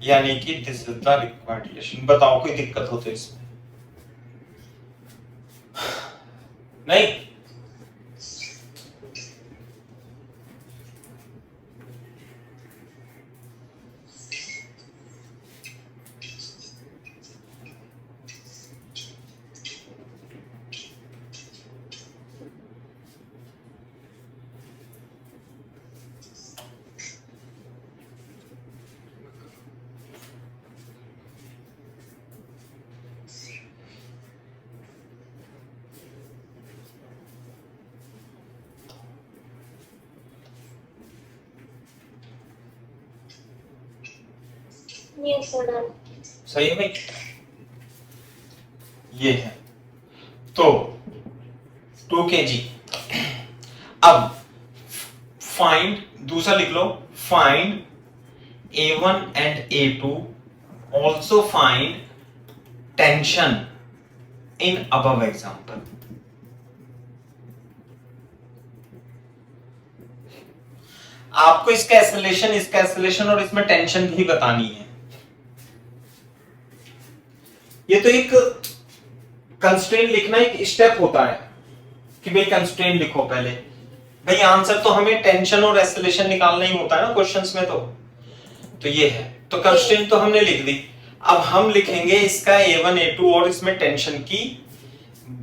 यानी कि this is the required relation. बताओ कोई दिक्कत हो तो इसमें? नहीं? Yes sir. सही है भाई, ये है। तो 2 kg। अब फाइंड, दूसरा लिख लो, find A1 and A2, also find tension in above example। आपको इसका एक्सेलरेशन और इसमें टेंशन भी बतानी है। ये तो एक कंस्ट्रेंट लिखना एक स्टेप होता है कि भाई कंस्ट्रेंट लिखो पहले। भाई आंसर तो हमें टेंशन और एक्सेलरेशन निकालना ही होता है ना क्वेश्चंस में। तो ये है, तो कंस्ट्रेंट तो हमने लिख दी। अब हम लिखेंगे इसका A1 A2 और इसमें टेंशन की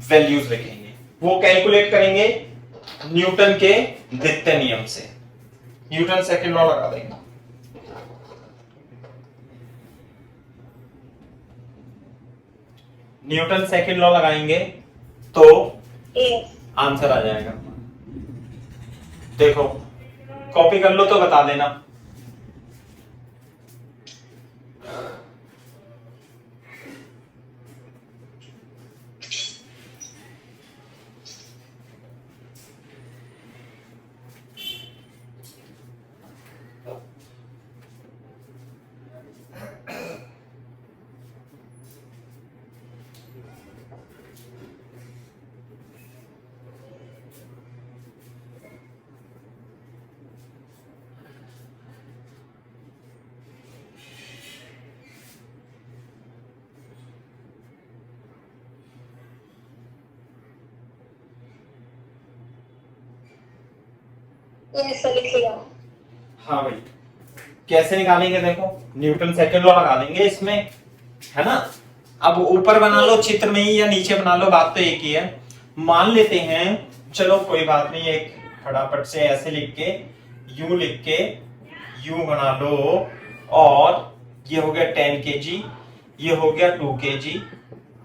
वैल्यूज लिखेंगे। वो कैलकुलेट करेंगे न्यूटन के द्वितीय नियम से। न्यूटन सेकंड लॉ लगा देंगे। न्यूटन सेकंड लॉ लगाएंगे तो आंसर आ जाएगा। देखो कॉपी कर लो तो बता देना। यस सर, लिख लिया। हाँ भाई, कैसे निकालेंगे देखो, न्यूटन सेकंड लॉ लगा देंगे इसमें, है ना। अब ऊपर बना लो चित्र में ही या नीचे बना लो, बात तो एक ही है। मान लेते हैं, चलो कोई बात नहीं, एक फटाफट से ऐसे लिख के यू लिख के यू बना लो, और ये हो गया 10 kg, ये हो गया 2 kg।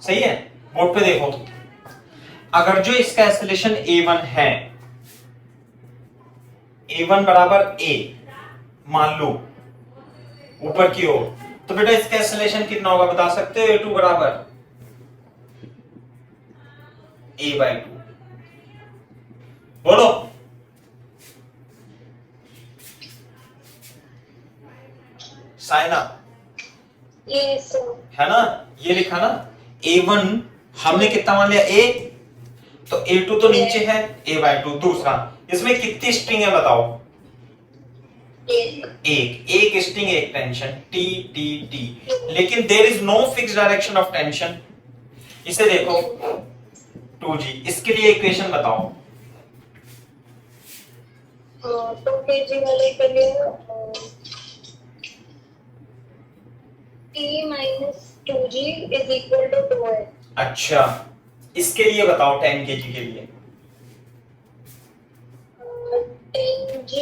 सही है। बोर्ड पे देखो, अगर जो इसका एक्सेलरेशन A1 है, A1 बराबर A मान लो ऊपर की ओर, तो बेटा इसका एक्सेलरेशन कितना होगा बता सकते हो? A2 बराबर A/2। बोलो। Saina yes sir. है ना, ये लिखा ना। A1 हमने कितना मान लिया? A, तो A2 तो नीचे है, A/2। दूसरा, इसमें कितनी स्ट्रिंग है बताओ? एक स्ट्रिंग, एक टेंशन, T T T। लेकिन there is no fix direction of tension. इसे देखो 2G, इसके लिए इक्वेशन बताओ। 2 kg वाले के लिए T minus 2G is equal to 2 है। अच्छा, इसके लिए बताओ 10 kg के लिए। 10G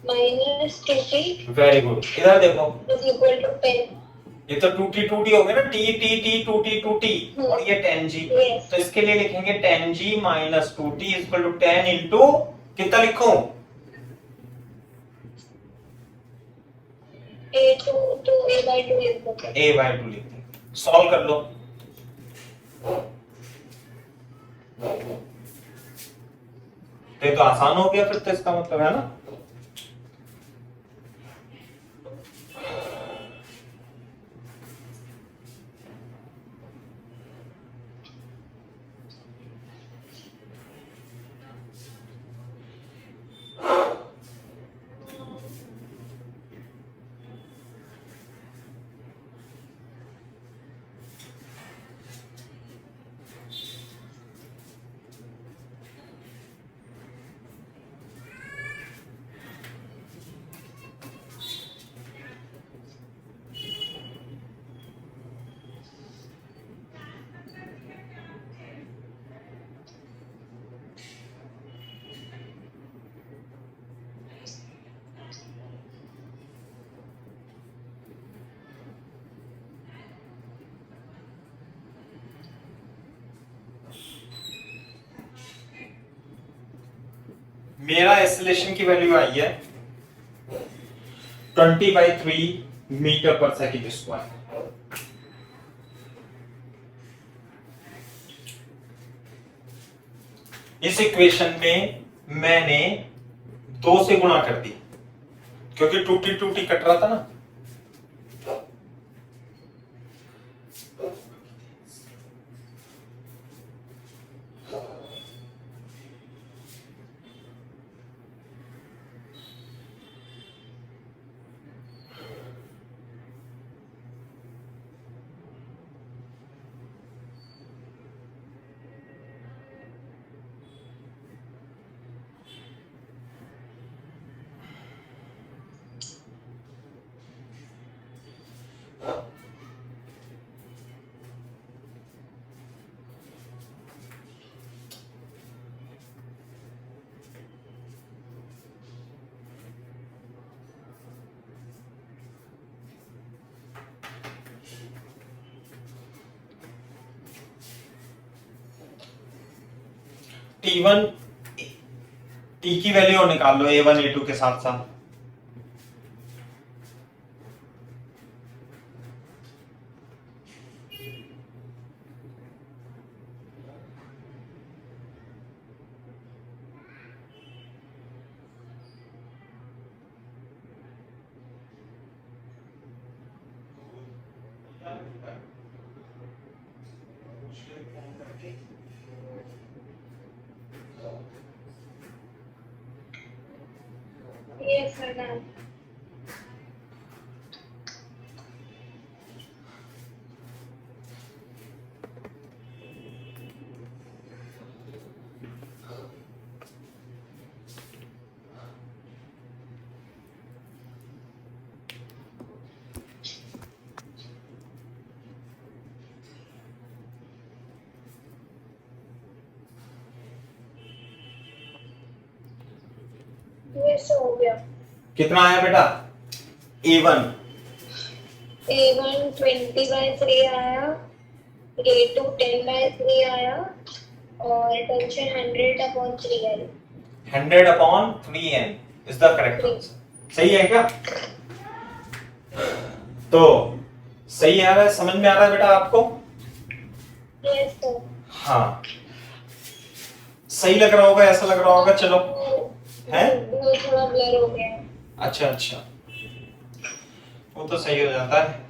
minus 2T very good, इधर देखो, is equal to 10। ये तो 2T 2T हो गया ना, T T T 2T 2T, और ये 10G। Yes। तो इसके लिए लिखेंगे 10G minus 2T is equal to 10 into कितना लिखूं? A2 to A/2 लिख दो। A/2 लिख दें। सॉल्व कर लो। ये तो आसान हो गया फिर तो, इसका मतलब है ना। मेरा एक्सेलरेशन की वैल्यू आई है 20/3 मीटर पर सेकेंड स्क्वायर। इस इक्वेशन में मैंने 2 से गुणा कर दी क्योंकि टूटी टूटी कट रहा था ना। T1 T की वैल्यू निकाल लो A1 A2 के साथ साथ। Yes, madam. Yes, हो गया। कितना आया बेटा? A1 A1 20/3 आया, A2 10/3 आया और tension 100/3 I. 100/3n is the correct answer. सही है क्या? तो सही आ रहा है, समझ में आ रहा है बेटा आपको? Yes, sir. हाँ, सही लग रहा होगा, ऐसा लग रहा होगा। चलो है, वो थोड़ा ब्लर हो गया है। अच्छा अच्छा, वो तो सही हो जाता है।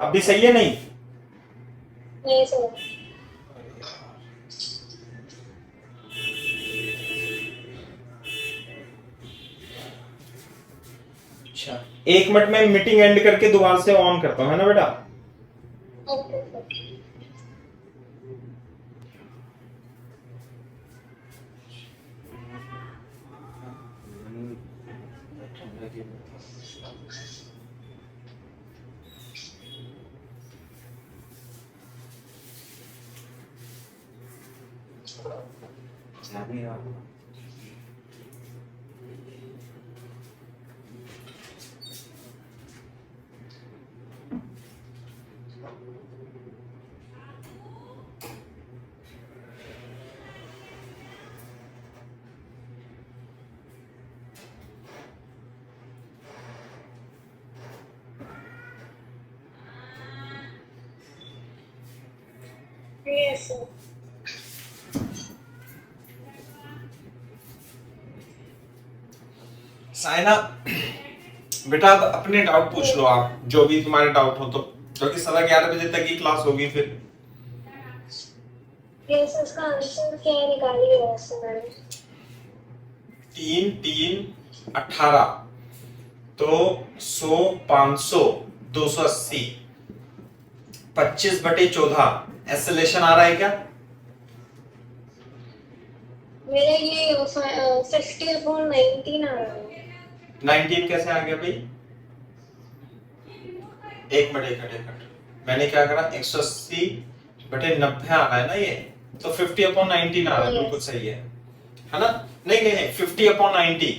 अब भी सही है नहीं? नहीं सर। अच्छा, 1 मिनट में मीटिंग एंड करके दोबारा से ऑन करता हूँ, है ना बेटा? Okay sir. Yes, sir. Saina बेटा अब अपने डाउट पूछ लो आप, जो भी तुम्हारे डाउट हो तो, क्योंकि 11:30 बजे तक की क्लास होगी फिर। Yes, इसका आंसर क्या है निकालिए सर। 3 3 18 तो 100 500 280 25/14 एक्सेलेरेशन आ रहा है क्या? मेरा ये 50/19 आ रहा है। 19 कैसे आ गया भाई? एक मिनट, मैंने क्या करा, 180/90 आ रहा है ना ये, तो 50/19 आ रहा है, बिल्कुल सही है ना? नहीं 50/90,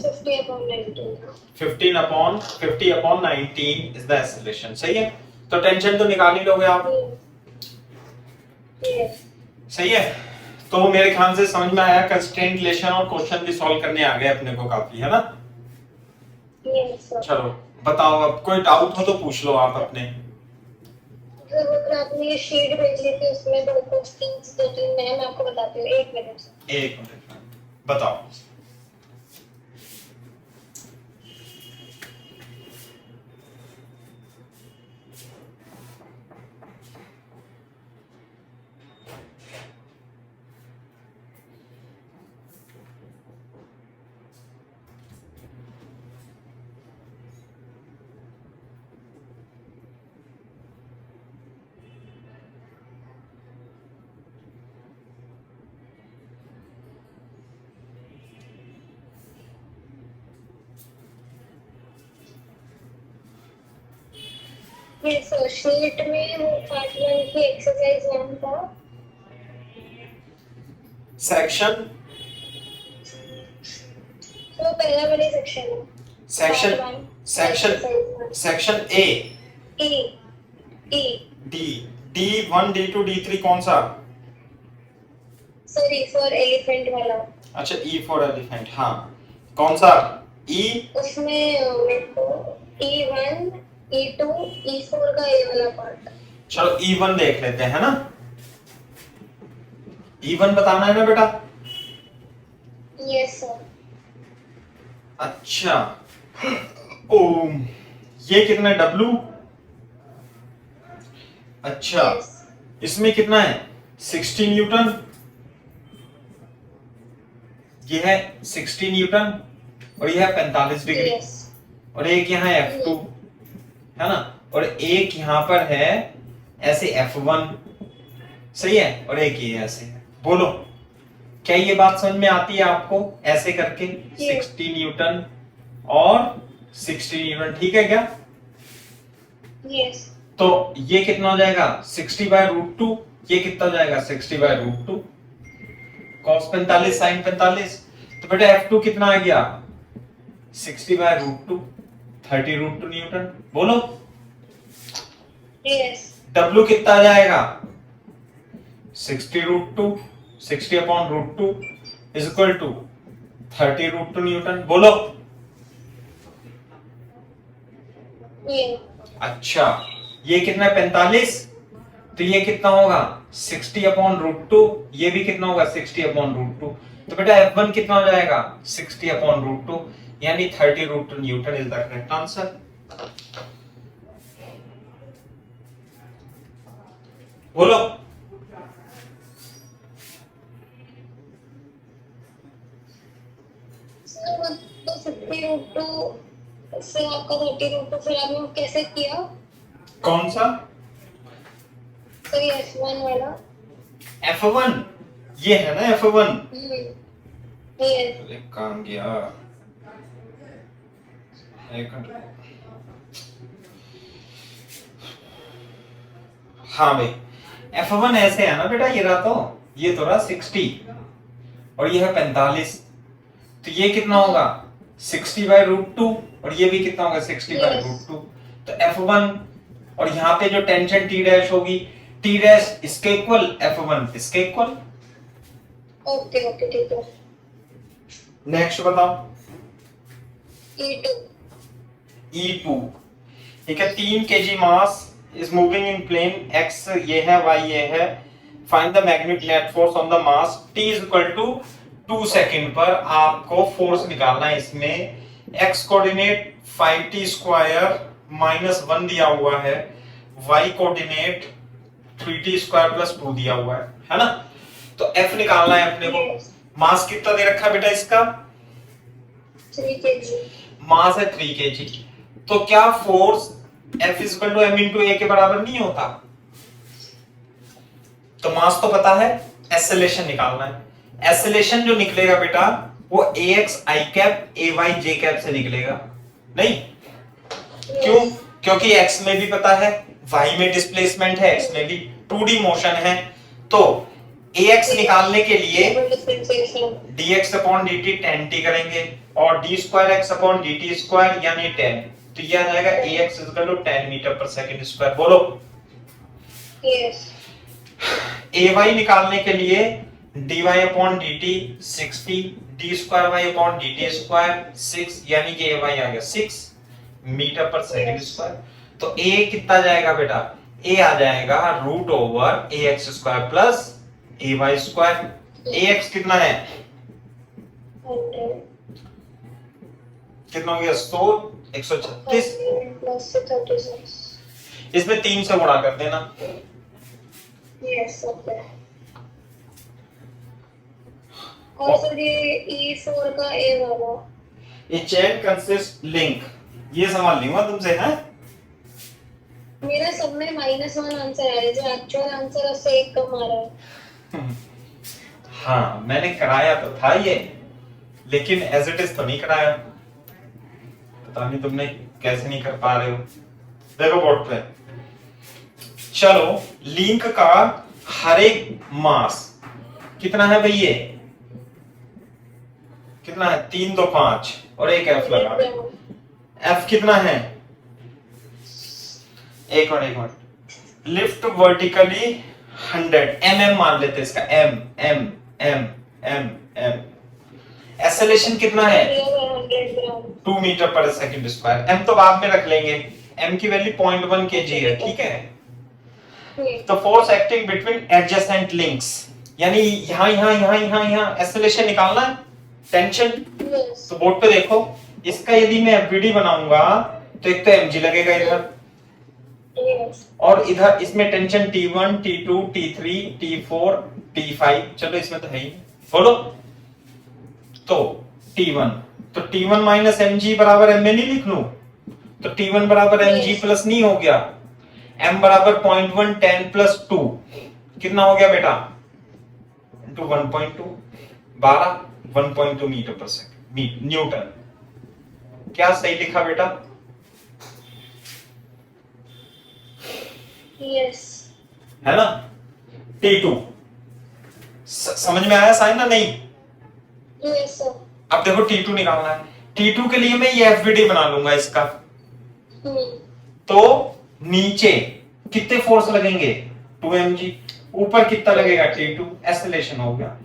50/19। 50/19 इज द एक्सेलरेशन। सही है, तो टेंशन तो निकाल ही लोगे आप। Yes. सही है, तो मेरे ख्याल से समझ में आया, कंस्ट्रेंट रिलेशन और क्वेश्चन भी सॉल्व करने आ गए अपने को काफी, है ना। Yes sir. चलो बताओ, अब कोई डाउट हो तो पूछ लो आप अपने। सर अगर आपने ये शीट भेजी थी उसमें दो क्वेश्चंस दो तीन मैं आपको बताती हूँ, एक मिनट सर। एक मिनट बताओ। यस सर, शीट में वो पार्ट 1 की एक्सरसाइज 1 था। सेक्शन तो पहला वाला सेक्शन है। Section Part one, section exercise one. Section A E E D D1 D2 D3 कौन सा? सॉरी फॉर एलिफेंट वाला। अच्छा E फॉर एलिफेंट, हाँ कौन सा? E उसमें मेरे को E1 E2 E4 का ये वाला पार्ट। चलो E1 देख लेते हैं, है ना। E1 बताना है ना बेटा। Yes sir. अच्छा ओम, ये कितना है W? अच्छा यस इसमें कितना है 60 न्यूटन, ये है 60 न्यूटन और ये है 45 डिग्री यस और एक यहाँ F2 है ना, और एक यहाँ पर है ऐसे F1, सही है, और एक ये ऐसे है। बोलो क्या ये बात समझ में आती है आपको? ऐसे करके 60 न्यूटन और 60 न्यूटन, ठीक है क्या? यस तो ये कितना हो जाएगा 60/√2, ये कितना हो जाएगा 60/√2, cos 45 sin 45, तो बेटा F2 कितना आ गया 60/√2, 30√2 न्यूटन। बोलो यस W कितना आ जाएगा 60√2, 60/√2 इज इक्वल टू 30√2 न्यूटन। बोलो ये अच्छा ये कितना है 45, तो ये कितना होगा 60/√2, ये भी कितना होगा 60/√2, तो बेटा F1 कितना हो जाएगा 60/√2 यानी 30√2 Newton is the correct answer. बोलो सर तो 50√2 से आपका 30√2 फिर आपने कैसे किया? कौन सा सर ये F1 वाला। F1, ये है ना F1। यस एक काम किया, एक मिनट, हाँ भाई F1 ऐसे है ना बेटा, ये रहा, तो ये तो रहा 60 और ये है 45, तो ये कितना होगा 60/√2 और ये भी कितना होगा 60/√2, तो F1 और यहाँ पे जो टेंशन T डैश होगी, T डैश इसके इक्वल, F1 इसके इक्वल। ओके ओके ठीक है। नेक्स्ट बताओ E2 E2, ठीक है, 3 kg mass is moving in plane x, ये है y ये है, find the magnetic net force on the mass t is equal to 2 second पर आपको फोर्स निकालना है। इसमें x कोऑर्डिनेट 5t² -1 दिया हुआ है, y कोऑर्डिनेट 3t² +2 दिया हुआ है ना। तो f निकालना है अपने को। मास कितना दे रखा है बेटा इसका 3 kg। मास है 3 kg, तो क्या force F is equal to m into a के बराबर नहीं होता? तो मास तो पता है, एक्सेलरेशन निकालना है। एक्सेलरेशन जो निकलेगा बेटा वो ax i cap ay j cap से निकलेगा, नहीं क्यों? क्योंकि x में भी पता है, y में डिस्प्लेसमेंट है, x में भी 2D मोशन है, तो ax निकालने के लिए dx/dt tan t करेंगे और d2x/dt² यानी tan, तो ये आ जाएगा ax tan मीटर/सेकंड²। बोलो यस ay निकालने के लिए dy upon dt 60, d square y upon dt square 6, यानी कि ay आ गया 6 मीटर पर सेकंड स्क्वायर। तो a कितना जाएगा बेटा, a आ जाएगा root over ax square plus ay square. ax कितना है, 100 कितना हो गया 100, 136 प्लस 36। इसमें 3 से गुणा कर देना। Yes okay. और सर ये E4 का A वाला, ए चेन कंसिस्ट लिंक, ये सवाल नहीं हुआ तुमसे है? मेरा सब में -1 आंसर आ रहा है, जो एक्चुअल आंसर है उससे 1 कम आ रहा है। हाँ मैंने कराया तो था ये, लेकिन एज इट इज तो नहीं कराया। पता नहीं तुमने कैसे नहीं कर पा रहे हो। देखो बोर्ड पे, चलो लिंक का हर एक मास कितना है भाई, ये कितना है 3 2 5 और एक एफ लगा दे। एफ कितना है, एक मिनट, लिफ्ट वर्टिकली 100 mm मान लेते हैं इसका, m m m m m। Acceleration कितना है 100 ग्राम। 2 metre per second square. m तो बाद में रख लेंगे, m की वैल्यू 0.1 kg है, ठीक है। तो force acting between adjacent links, यानी यहां यहां यहां यहां यहां एक्सेलरेशन निकालना है, टेंशन। तो बोर्ड पे देखो, इसका यदि मैं एफबीडी बनाऊंगा तो एक तो mg लगेगा इधर, और इधर इसमें tension T1 T2 T3 T4 T5, चलो इसमें तो है ही, बोलो। तो T1, तो T1 माइनस mg बराबर m में नहीं लिख लूं, तो T1 बराबर mg प्लस नहीं हो गया, m बराबर 0.1 10 प्लस 2 कितना हो गया बेटा, into 1.2 12 1.2 metre per second Newton. क्या सही लिखा बेटा, यस है ना। T2 समझ में आया साइन ना, नहीं? Yes sir. अब देखो T2 निकालना है, T2 के लिए मैं ये एफबीडी बना लूंगा इसका। तो नीचे कितने फोर्स लगेंगे 2 mg, ऊपर कितना लगेगा T2, एक्सेलरेशन हो गया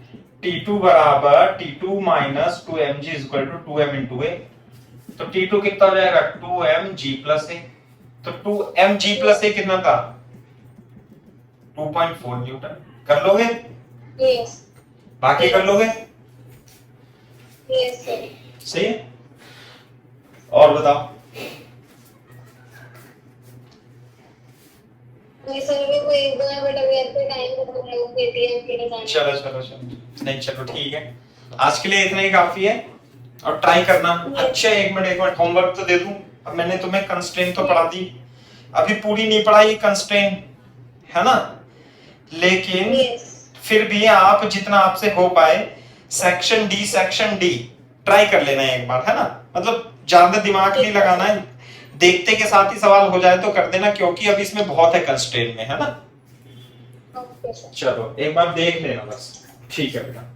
T2 बराबर T2 minus 2 mg equal to 2m into a। तो T2 कितना हो जाएगा 2mg प्लस a। तो 2mg प्लस a कितना था 2.4 न्यूटन। कर लोगे? यस। बाकी कर लोगे? Yes sir. सही है। और बताओ, मैं सर भी कोई एक दो है, बट अभी आपके टाइम खत्म हो रहा है, पेटीएम के लिए जाना। चलो चलो चलो, नहीं चलो ठीक है, आज के लिए इतना ही काफी है। और ट्राई करना। अच्छा एक मिनट होमवर्क तो दे दूं। अब मैंने तुम्हें कंस्ट्रेंट तो पढ़ा दी, अभी पूरी नहीं पढ़ाई कंस्ट्रेंट, है ना, लेकिन फिर भी आप जितना आपसे हो पाए सेक्शन डी ट्राई कर लेना है एक बार, है ना। मतलब ज्यादा दिमाग नहीं लगाना है, देखते के साथ ही सवाल हो जाए तो कर देना, क्योंकि अब इसमें बहुत है कंस्ट्रेंट में, है ना। चलो एक बार देख लेना बस, ठीक है बेटा।